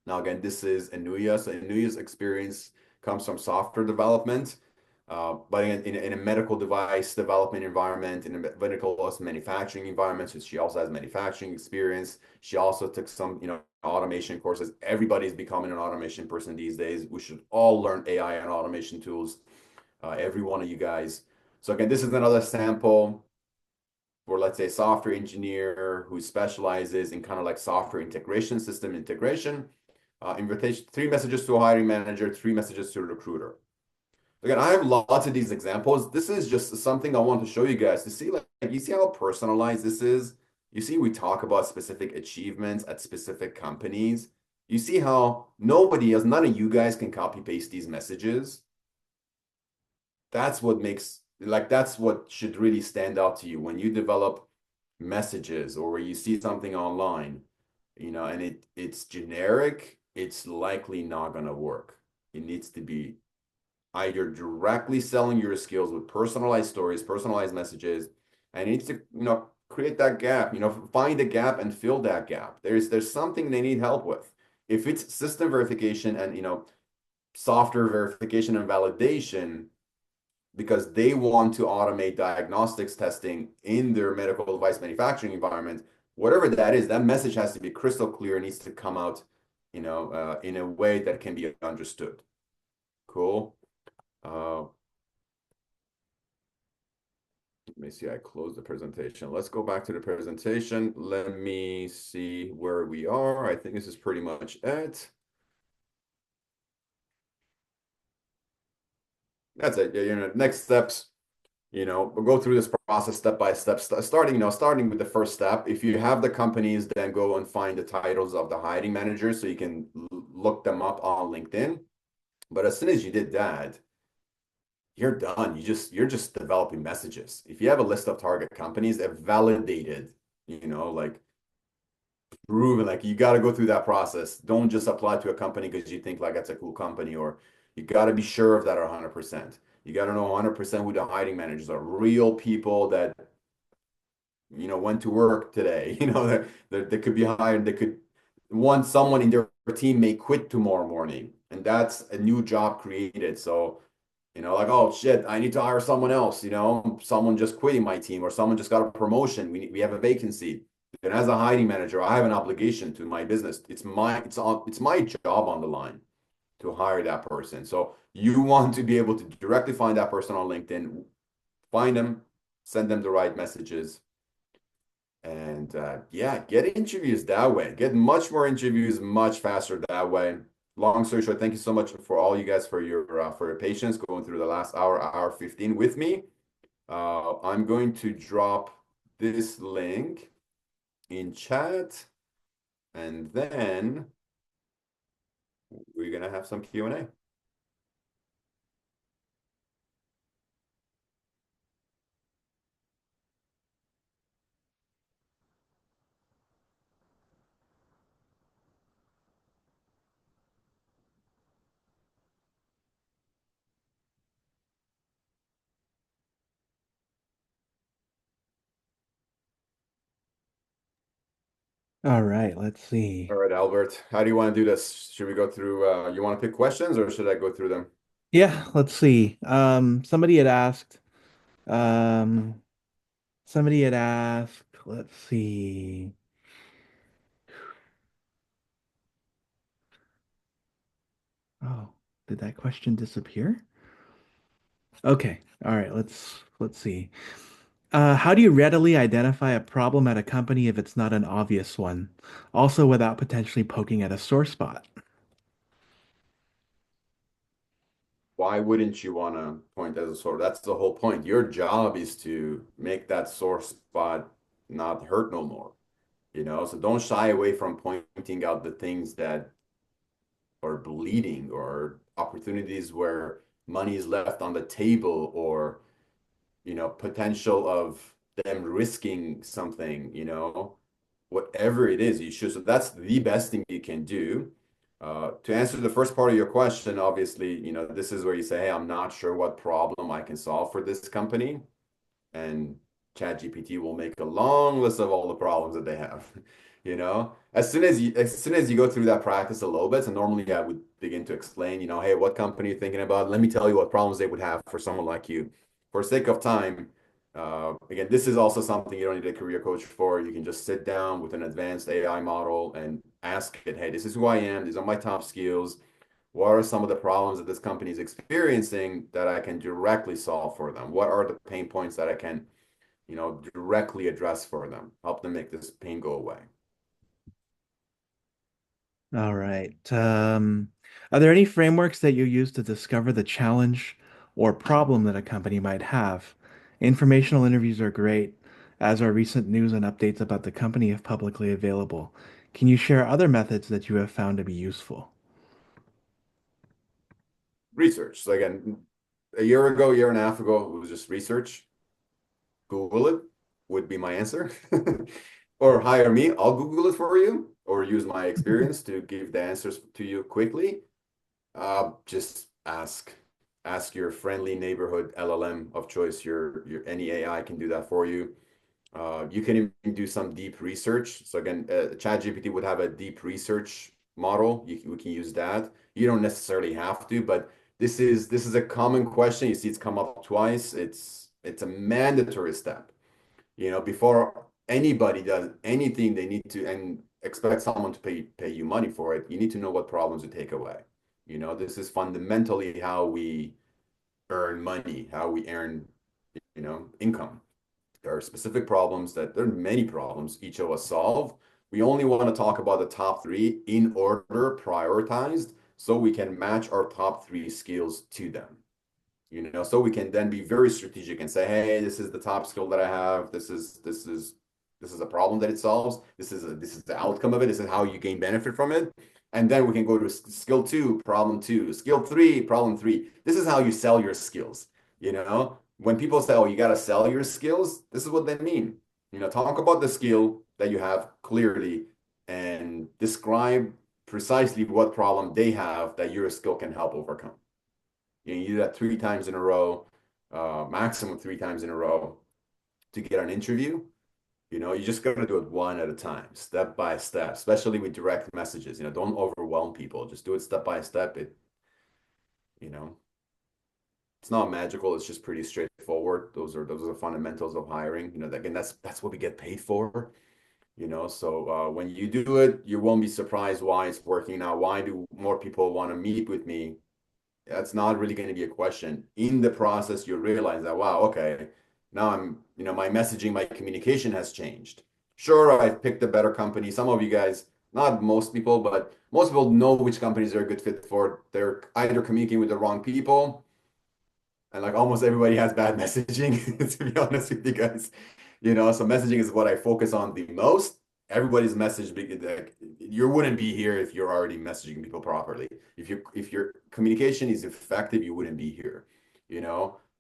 Now, again, this is Anuya. So Anuya's experience comes from software development, but in a medical device development environment, in a medical manufacturing environment. So she also has manufacturing experience. She also took some, automation courses. Everybody's becoming an automation person these days. We should all learn AI and automation tools, every one of you guys. So again, this is another sample for, let's say, a software engineer who specializes in kind of like software integration, system integration. Invitation, 3 messages to a hiring manager, 3 messages to a recruiter. Again, I have lots of these examples. This is just something I want to show you guys to see, like, you see how personalized this is? You see, we talk about specific achievements at specific companies. You see how nobody else, none of you guys can copy paste these messages. That's what makes, like, that's what should really stand out to you when you develop messages or where you see something online, and it's generic, it's likely not going to work. It needs to be either directly selling your skills with personalized stories, personalized messages, and it needs to, create that gap, find a gap and fill that gap. There's something they need help with. If it's system verification and, software verification and validation, because they want to automate diagnostics testing in their medical device manufacturing environment, whatever that is, that message has to be crystal clear and needs to come out, in a way that can be understood. Cool. Uh, Let me see, I closed the presentation. Let's go back to the presentation. Let me see where we are. I think this is pretty much it. That's it. Next steps, we'll go through this process step by step, starting with the first step. If you have the companies, then go and find the titles of the hiring managers so you can look them up on LinkedIn. But as soon as you did that, you're done. You're just developing messages. If you have a list of target companies that validated, like proven, like you got to go through that process. Don't just apply to a company because you think like that's a cool company, or you got to be sure of that 100%. You got to know 100% who the hiring managers are, real people that, went to work today, that could be hired, they could want someone in their team may quit tomorrow morning, and that's a new job created. So, like, oh shit, I need to hire someone else, someone just quitting my team or someone just got a promotion. We have a vacancy. And as a hiring manager, I have an obligation to my business. It's my job on the line to hire that person. So you want to be able to directly find that person on LinkedIn, find them, send them the right messages, and yeah, get interviews that way. Get much more interviews much faster that way. Long story short, thank you so much for all you guys for your patience going through the last hour 15 with me. I'm going to drop this link in chat, and then we're gonna have some Q&A. All right, let's see. All right, Albert, how do you want to do this? Should we go through, you want to pick questions or should I go through them? Yeah, let's see. Um, somebody had asked, let's see. Oh, did that question disappear? Okay. All right, let's see. How do you readily identify a problem at a company if it's not an obvious one? Also without potentially poking at a sore spot. Why wouldn't you want to point as a sore? That's the whole point. Your job is to make that sore spot not hurt no more, So don't shy away from pointing out the things that are bleeding or opportunities where money is left on the table or, potential of them risking something, whatever it is, you should. So that's the best thing you can do. To answer the first part of your question, obviously, this is where you say, hey, I'm not sure what problem I can solve for this company. And ChatGPT will make a long list of all the problems that they have. As soon as you go through that practice a little bit, so normally I would begin to explain, hey, what company are you thinking about? Let me tell you what problems they would have for someone like you. For sake of time, again, this is also something you don't need a career coach for. You can just sit down with an advanced AI model and ask it, hey, this is who I am. These are my top skills. What are some of the problems that this company is experiencing that I can directly solve for them? What are the pain points that I can, directly address for them, help them make this pain go away? All right. Are there any frameworks that you use to discover the challenge or problem that a company might have. Informational interviews are great, as are recent news and updates about the company if publicly available. Can you share other methods that you have found to be useful? Research. So again, a year ago, year and a half ago, it was just research. Google it would be my answer. Or hire me, I'll Google it for you, or use my experience to give the answers to you quickly. Just ask your friendly neighborhood LLM of choice. Your any AI can do that for you. You can even do some deep research. So again, ChatGPT would have a deep research model. We can use that. You don't necessarily have to, but this is a common question. You see, it's come up twice. It's a mandatory step. Before anybody does anything, they need to and expect someone to pay you money for it. You need to know what problems to take away. This is fundamentally how we earn money, how we earn, income. There are specific problems that there are many problems each of us solve. We only want to talk about the top three in order, prioritized, so we can match our top three skills to them. So we can then be very strategic and say, hey, this is the top skill that I have. This is a problem that it solves. This is the outcome of it. This is how you gain benefit from it. And then we can go to skill two, problem two, skill three, problem three. This is how you sell your skills. When people say, oh, you got to sell your skills, this is what they mean. Talk about the skill that you have clearly and describe precisely what problem they have that your skill can help overcome. You do that 3 times in a row, maximum 3 times in a row to get an interview. You just got to do it one at a time, step by step, especially with direct messages. Don't overwhelm people. Just do it step by step. You know, it's not magical. It's just pretty straightforward. Those are the fundamentals of hiring. Again, that's what we get paid for. So when you do it, you won't be surprised why it's working now. Why do more people want to meet with me? That's not really going to be a question. In the process, you realize that, wow, okay, now my messaging, my communication has changed. Sure, I've picked a better company. Some of you guys, not most people, but most people know which companies are a good fit for. They're either communicating with the wrong people, and like almost everybody has bad messaging, to be honest with you guys. So messaging is what I focus on the most. Everybody's message, like, you wouldn't be here if you're already messaging people properly. If your communication is effective, you wouldn't be here.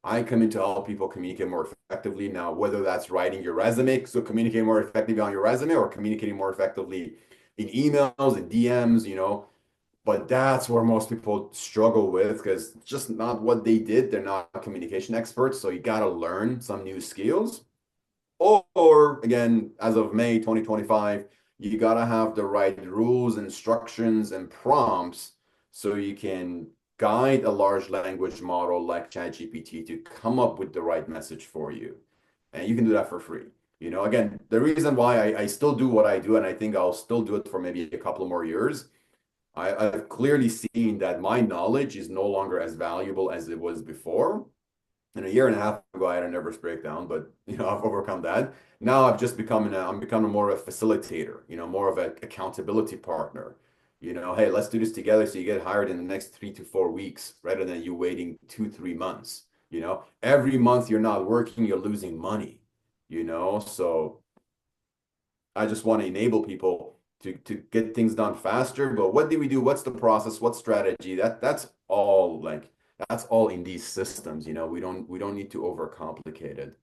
I come in to help people communicate more effectively. Now, whether that's writing your resume, so communicate more effectively on your resume, or communicating more effectively in emails and DMs, but that's where most people struggle with because it's just not what they did. They're not communication experts. So you got to learn some new skills. Or again, as of May 2025, you got to have the right rules, instructions, and prompts so you can guide a large language model like ChatGPT to come up with the right message for you. And you can do that for free. Again, the reason why I still do what I do, and I think I'll still do it for maybe a couple more years, I've clearly seen that my knowledge is no longer as valuable as it was before. And a year and a half ago, I had a nervous breakdown, but I've overcome that. Now I'm becoming more of a facilitator, more of an accountability partner. Hey, let's do this together so you get hired in the next 3 to 4 weeks rather than you waiting 2, 3 months. Every month you're not working, you're losing money, so I just want to enable people to get things done faster. But what do we do? What's the process? What strategy? That's all in these systems. We don't need to overcomplicate it.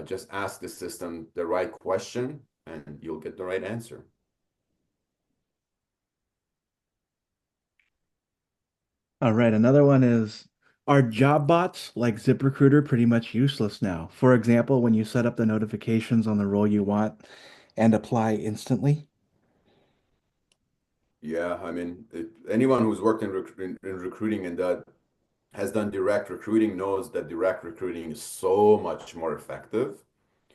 Just ask the system the right question and you'll get the right answer. All right, another one is, are job bots like ZipRecruiter pretty much useless now? For example, when you set up the notifications on the role you want and apply instantly? Yeah, I mean, anyone who's worked in recruiting and that has done direct recruiting knows that direct recruiting is so much more effective.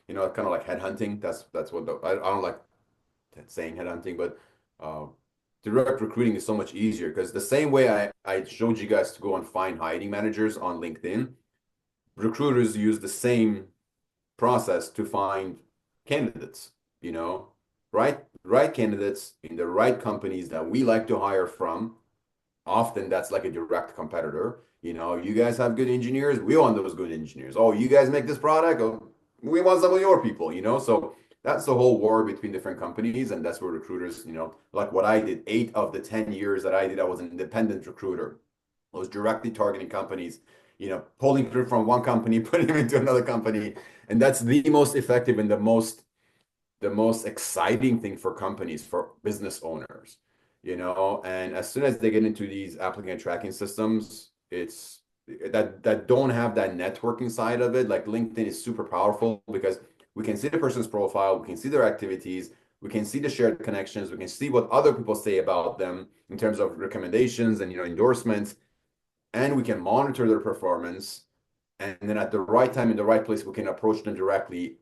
Kind of like headhunting. That's what I don't like saying headhunting, but uh, direct recruiting is so much easier because the same way I showed you guys to go and find hiring managers on LinkedIn, recruiters use the same process to find candidates, right? Right candidates in the right companies that we like to hire from. Often that's like a direct competitor. You guys have good engineers. We want those good engineers. Oh, you guys make this product. Oh, we want some of your people. So that's the whole war between different companies. And that's where recruiters, like what I did, 8 of the 10 years that I did, I was an independent recruiter. I was directly targeting companies, pulling people from one company, putting them into another company. And that's the most effective and the most exciting thing for companies, for business owners. And as soon as they get into these applicant tracking systems, it's that don't have that networking side of it. Like LinkedIn is super powerful because we can see the person's profile, we can see their activities, we can see the shared connections, we can see what other people say about them in terms of recommendations and endorsements, and we can monitor their performance. And then at the right time in the right place, we can approach them directly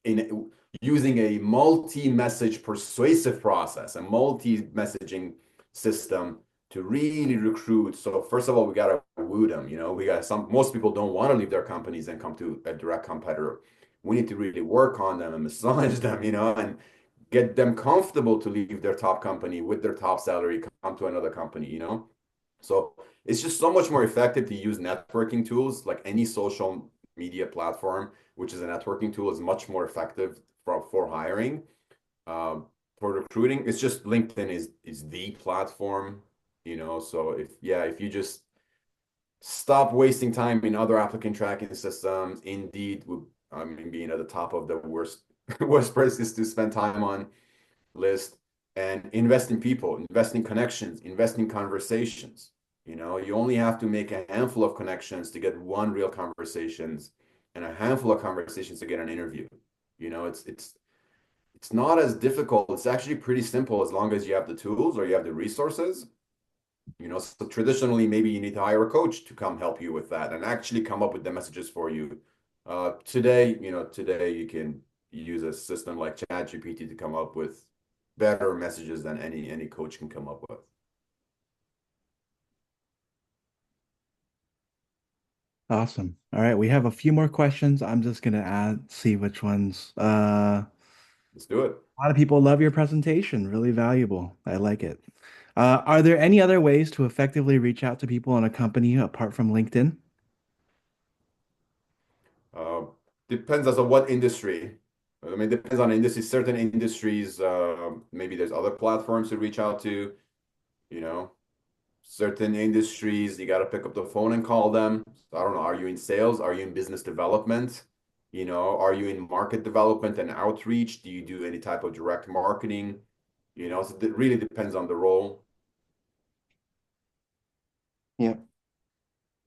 in using a multi-message persuasive process, a multi-messaging system to really recruit. So first of all, we got to woo them. We got most people don't want to leave their companies and come to a direct competitor. We need to really work on them and massage them, and get them comfortable to leave their top company with their top salary, come to another company. So it's just so much more effective to use networking tools. Like any social media platform, which is a networking tool, is much more effective for hiring. For recruiting, it's just LinkedIn is the platform. So if you just stop wasting time in other applicant tracking systems, Indeed would, I mean, being at the top of the worst worst places to spend time on list, and invest in people, invest in connections, invest in conversations. You only have to make a handful of connections to get one real conversations, and a handful of conversations to get an interview. It's not as difficult. It's actually pretty simple as long as you have the tools or you have the resources. So traditionally, maybe you need to hire a coach to come help you with that and actually come up with the messages for you. Today you can use a system like ChatGPT to come up with better messages than any coach can come up with. Awesome. All right, we have a few more questions. I'm just gonna see which ones. Let's do it. A lot of people love your presentation. Really valuable. I like it. Are there any other ways to effectively reach out to people in a company apart from LinkedIn? Uh, Depends as on what industry. I mean, depends on industry. Certain industries, maybe there's other platforms to reach out to. You know, certain industries, you got to pick up the phone and call them. So I don't know. Are you in sales? Are you in business development? Are you in market development and outreach? Do you do any type of direct marketing? So it really depends on the role. Yeah.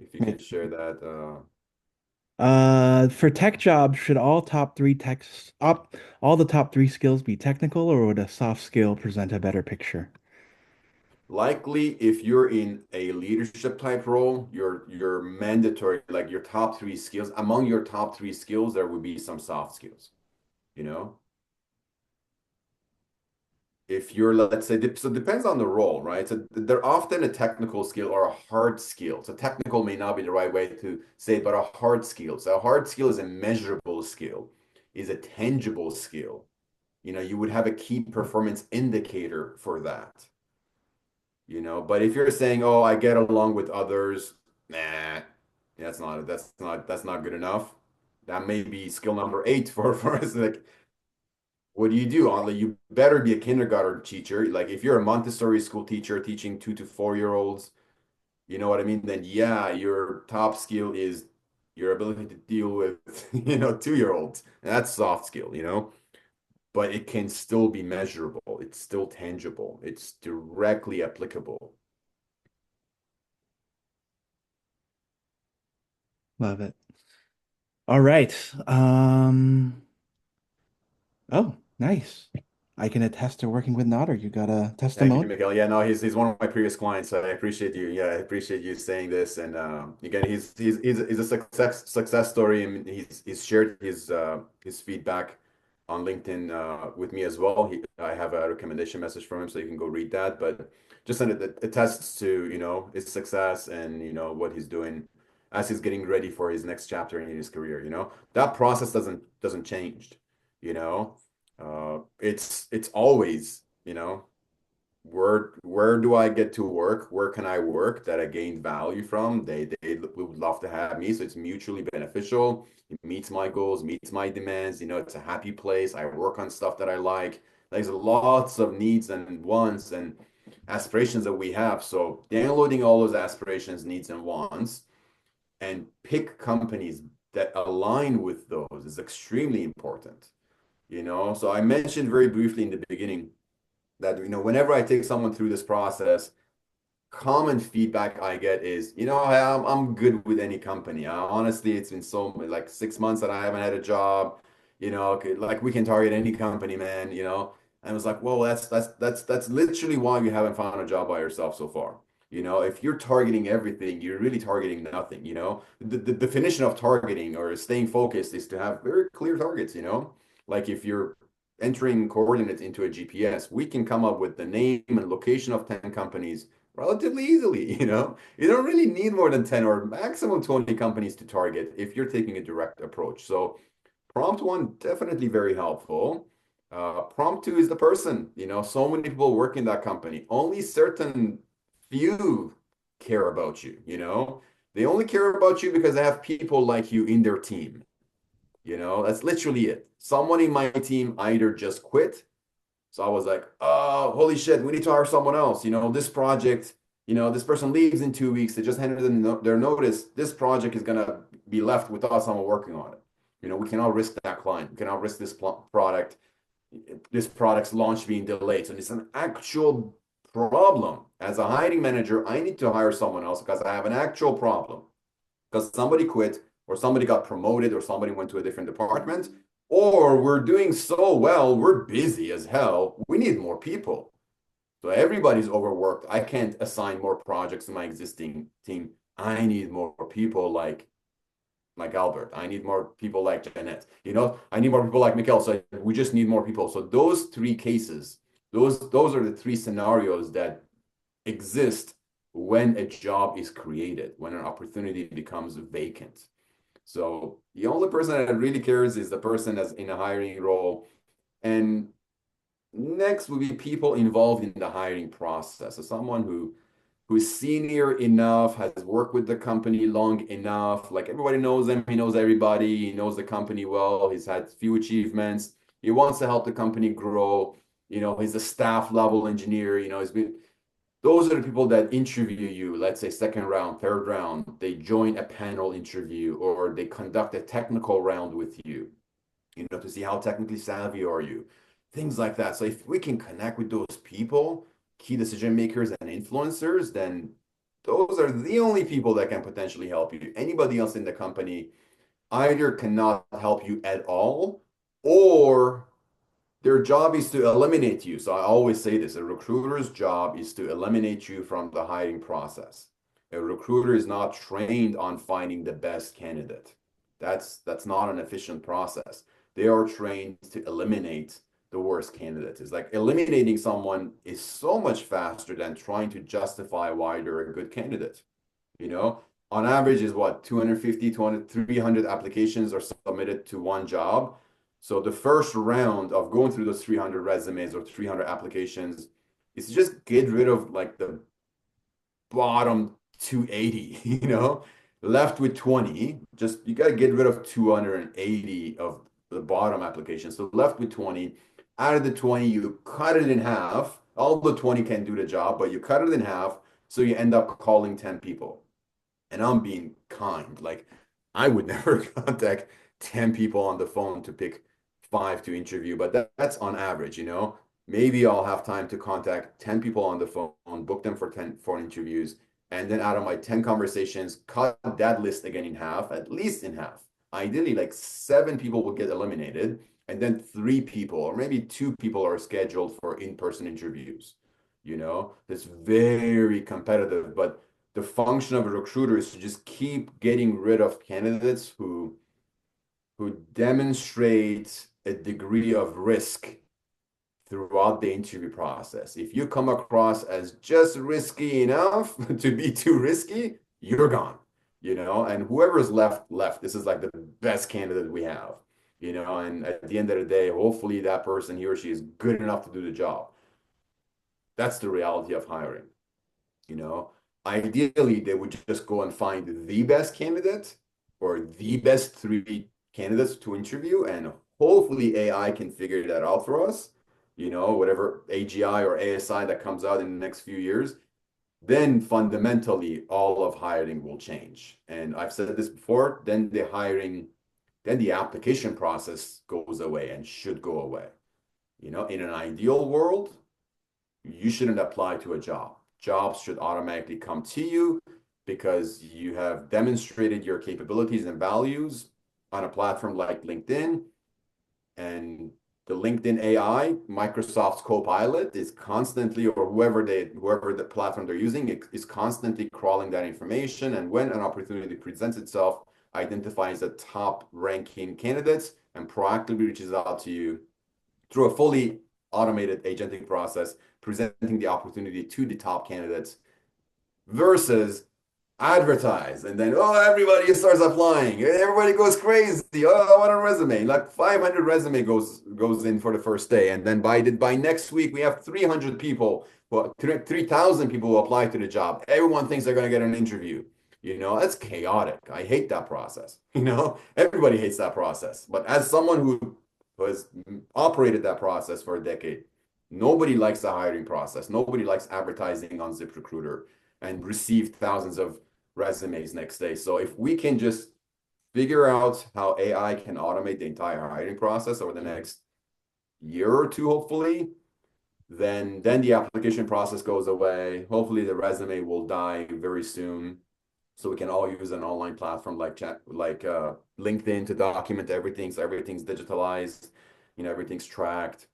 If you can share that. For tech jobs, should all the top three skills be technical, or would a soft skill present a better picture? Likely, if you're in a leadership type role, your mandatory, like your top three skills, among your top three skills, there would be some soft skills, you know? If you're, let's say, so it depends on the role, right? So they're often a technical skill or a hard skill. So technical may not be the right way to say it, but a hard skill. So a hard skill is a measurable skill, is a tangible skill. You would have a key performance indicator for that. But if you're saying, "Oh, I get along with others," nah, that's not good enough. That may be skill number eight for us. Like, what do you do? You better be a kindergarten teacher. Like, if you're a Montessori school teacher teaching 2 to 4 year olds, you know what I mean? Then yeah, your top skill is your ability to deal with 2 year olds. And that's soft skill. But it can still be measurable. It's still tangible. It's directly applicable. Love it. All right. Oh, nice. I can attest to working with Nader. You got a Thank you, testimonial? Miguel. Yeah, no, he's one of my previous clients. So I appreciate you. Yeah, I appreciate you saying this. And again, he's a success story, and he's shared his feedback on LinkedIn with me as well. I have a recommendation message from him, so you can go read that. But just send it attests to his success and what he's doing as he's getting ready for his next chapter in his career. That process doesn't change. It's always. where do I get to work? Where can I work that I gain value from? They would love to have me, so it's mutually beneficial. It meets my goals, meets my demands. It's a happy place. I work on stuff that I like. There's lots of needs and wants and aspirations that we have. So downloading all those aspirations, needs, and wants, and pick companies that align with those is extremely important. So I mentioned very briefly in the beginning that whenever I take someone through this process, common feedback I get is, I'm good with any company. Honestly, it's been so like 6 months that I haven't had a job. Like we can target any company, man. And I was like, well, that's literally why you haven't found a job by yourself so far. If you're targeting everything, you're really targeting nothing. The definition of targeting or staying focused is to have very clear targets. Like if you're entering coordinates into a GPS, we can come up with the name and location of 10 companies relatively easily. You don't really need more than 10 or maximum 20 companies to target if you're taking a direct approach. So prompt one, definitely very helpful. Prompt two is the person. So many people work in that company. Only certain few care about you. They only care about you because they have people like you in their team. That's literally it. Someone in my team either just quit, so I was like, oh, holy shit, we need to hire someone else. This project, this person leaves in 2 weeks. They just handed in their notice. This project is going to be left with us and we're working on it. We cannot risk that client. We cannot risk this product's launch being delayed. So it's an actual problem. As a hiring manager, I need to hire someone else because I have an actual problem because somebody quit or somebody got promoted or somebody went to a different department, or we're doing so well, we're busy as hell. We need more people. So everybody's overworked. I can't assign more projects to my existing team. I need more people like Albert. I need more people like Jeanette. I need more people like Mikhail. So we just need more people. So those three cases, those are the three scenarios that exist when a job is created, when an opportunity becomes vacant. So the only person that really cares is the person that's in a hiring role. And next would be people involved in the hiring process. So someone who's senior enough, has worked with the company long enough, like everybody knows him, he knows everybody, he knows the company well, he's had few achievements, he wants to help the company grow, he's a staff level engineer, those are the people that interview you, let's say second round, third round, they join a panel interview or they conduct a technical round with you, to see how technically savvy are you, things like that. So if we can connect with those people, key decision makers and influencers, then those are the only people that can potentially help you. Anybody else in the company either cannot help you at all, or their job is to eliminate you. So I always say this, a recruiter's job is to eliminate you from the hiring process. A recruiter is not trained on finding the best candidate. That's not an efficient process. They are trained to eliminate the worst candidates. It's like eliminating someone is so much faster than trying to justify why they're a good candidate. You know, on average is what 250, 200, 300 applications are submitted to one job. So the first round of going through those 300 resumes or 300 applications is to just get rid of like the bottom 280, left with 20. Just you got to get rid of 280 of the bottom applications. So left with 20. Out of the 20, you cut it in half. All the 20 can do the job, but you cut it in half. So you end up calling 10 people. And I'm being kind. Like, I would never contact 10 people on the phone to pick five to interview, but that's on average. Maybe I'll have time to contact 10 people on the phone, book them for 10 phone interviews, and then out of my 10 conversations, cut that list again in half, at least in half. Ideally, like seven people will get eliminated, and then three people, or maybe two people are scheduled for in-person interviews. It's very competitive, but the function of a recruiter is to just keep getting rid of candidates who demonstrate a degree of risk throughout the interview process. If you come across as just risky enough to be too risky, you're gone. And whoever's left. This is like the best candidate we have. And at the end of the day, hopefully that person, he or she is good enough to do the job. That's the reality of hiring, you know. Ideally, they would just go and find the best candidate or the best three candidates to interview, and hopefully AI can figure that out for us, whatever AGI or ASI that comes out in the next few years. Then fundamentally all of hiring will change. And I've said this before, then the application process goes away and should go away. In an ideal world, you shouldn't apply to a job. Jobs should automatically come to you because you have demonstrated your capabilities and values on a platform like LinkedIn. And the LinkedIn AI, Microsoft's Copilot, is constantly, or whoever the platform they're using, is constantly crawling that information. And when an opportunity presents itself, identifies the top ranking candidates and proactively reaches out to you through a fully automated agentic process, presenting the opportunity to the top candidates versus advertise, and then everybody starts applying, everybody goes crazy. Oh, I want a resume. Like 500 resume goes in for the first day, and then by next week we have 300 people, 3,000 people who apply to the job. Everyone thinks they're going to get an interview. That's chaotic. I hate that process. Everybody hates that process, but as someone who has operated that process for a decade, nobody likes the hiring process. Nobody likes advertising on ZipRecruiter and receive thousands of resumes next day. So if we can just figure out how AI can automate the entire hiring process over the next year or two, hopefully, then the application process goes away. Hopefully the resume will die very soon. So we can all use an online platform like LinkedIn to document everything. So everything's digitalized, everything's tracked.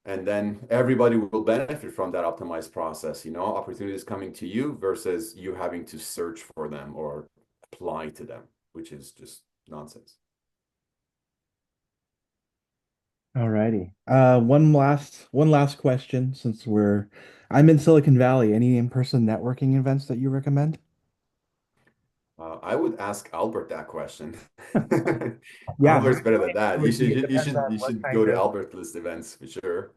And then everybody will benefit from that optimized process, opportunities coming to you versus you having to search for them or apply to them, which is just nonsense. All righty. One last question since I'm in Silicon Valley. Any in-person networking events that you recommend? I would ask Albert that question. Yeah, my Albert's better than that. You would be should it you depends should on you what should go kind to of Albert list events for sure.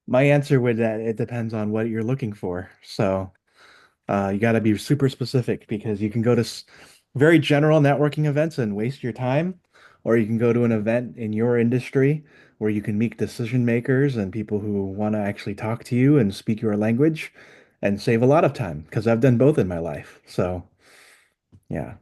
my answer would that it depends on what you're looking for. So you got to be super specific because you can go to very general networking events and waste your time, or you can go to an event in your industry where you can meet decision makers and people who want to actually talk to you and speak your language and save a lot of time because I've done both in my life. So yeah,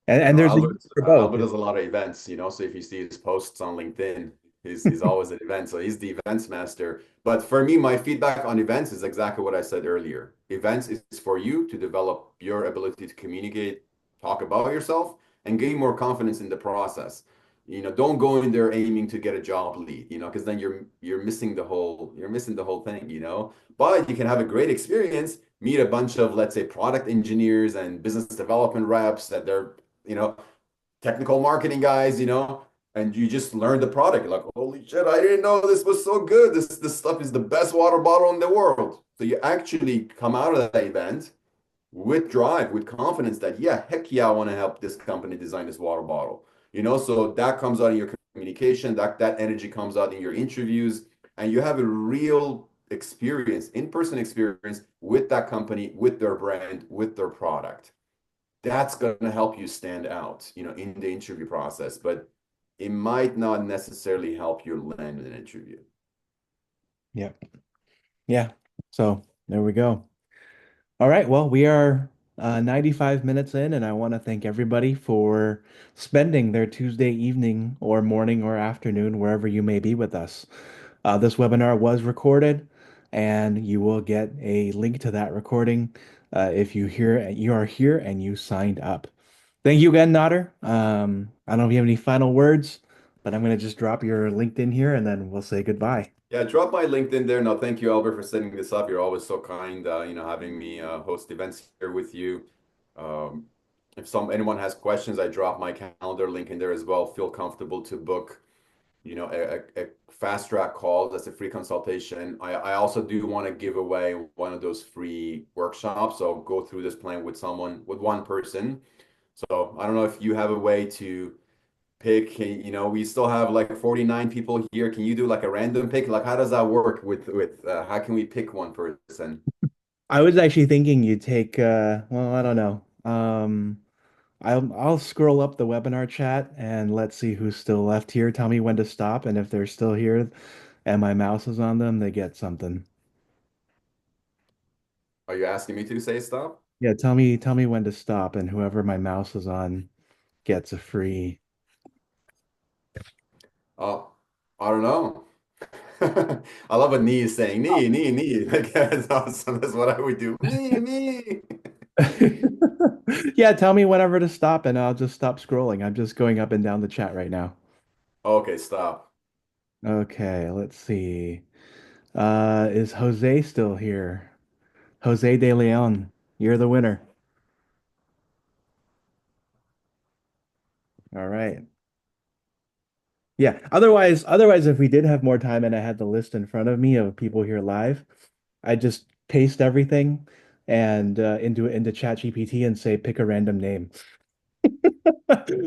and there's a use for both. Albert does a lot of events, so if you see his posts on LinkedIn, he's always at events. So he's the events master. But for me, my feedback on events is exactly what I said earlier. Events is for you to develop your ability to communicate, talk about yourself, and gain more confidence in the process. Don't go in there aiming to get a job lead, because then you're missing the whole thing, But you can have a great experience, meet a bunch of, let's say, product engineers and business development reps that they're you know, technical marketing guys, and you just learn the product. You're like, holy shit, I didn't know this was so good. This stuff is the best water bottle in the world. So you actually come out of that event with drive, with confidence that, yeah, heck yeah, I want to help this company design this water bottle. So that comes out in your communication, that energy comes out in your interviews, and you have a real experience, in-person experience with that company, with their brand, with their product. That's going to help you stand out, in the interview process, but it might not necessarily help you land an interview. Yeah. Yeah. So there we go. All right. Well, we are 95 minutes in, and I want to thank everybody for spending their Tuesday evening or morning or afternoon, wherever you may be with us. This webinar was recorded, and you will get a link to that recording if you are here and you signed up. Thank you again, Nader. I don't know if you have any final words, but I'm going to just drop your LinkedIn here, and then we'll say goodbye. Yeah, drop my LinkedIn there. No, thank you, Albert, for setting this up. You're always so kind, having me host events here with you. Um, if anyone has questions, I drop my calendar link in there as well. Feel comfortable to book, a fast track call. That's a free consultation. I also do want to give away one of those free workshops. So go through this plan with one person. So I don't know if you have a way to pick? We still have like 49 people here. Can you do like a random pick? Like, how does that work with how can we pick one person? I was actually thinking you'd take well, I don't know. I'll scroll up the webinar chat and let's see who's still left here. Tell me when to stop, and if they're still here and my mouse is on them, they get something. Are you asking me to say stop? Yeah, tell me when to stop, and whoever my mouse is on gets a free. Oh, I don't know. I love what knee is saying. Knee. Like, that's awesome. That's what I would do. Me. Yeah, tell me whenever to stop, and I'll just stop scrolling. I'm just going up and down the chat right now. Okay, stop. Okay, let's see. Is Jose still here? Jose de Leon, you're the winner. All right. Yeah. Otherwise, if we did have more time and I had the list in front of me of people here live, I'd just paste everything and into ChatGPT and say pick a random name.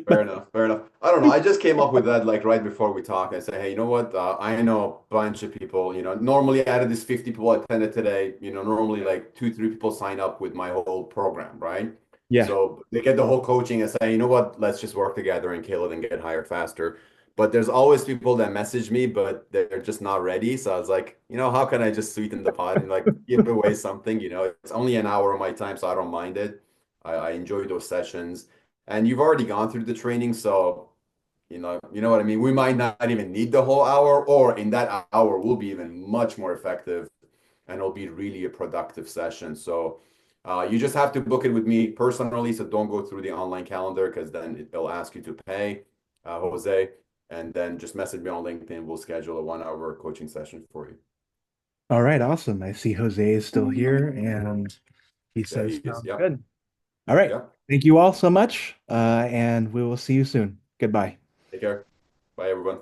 Fair enough. Fair enough. I don't know. I just came up with that like right before we talked. I said, hey, you know what? I know a bunch of people. Normally out of this 50 people attended today, normally like two, three people sign up with my whole program, right? Yeah. So they get the whole coaching and say, you know what? Let's just work together and kill it and get hired faster. But there's always people that message me, but they're just not ready. So I was like, how can I just sweeten the pot and like give away something? It's only an hour of my time, so I don't mind it. I enjoy those sessions. And you've already gone through the training, so you know what I mean. We might not even need the whole hour, or in that hour, we'll be even much more effective, and it'll be really a productive session. So you just have to book it with me personally. So don't go through the online calendar because then it'll ask you to pay, Jose, and then just message me on LinkedIn. We'll schedule a 1 hour coaching session for you. All right, awesome. I see Jose is still here and he Yeah, says he is. sounds Yeah, good. All right. yeah. Thank you all so much. And we will see you soon. Goodbye. Take care. Bye, everyone.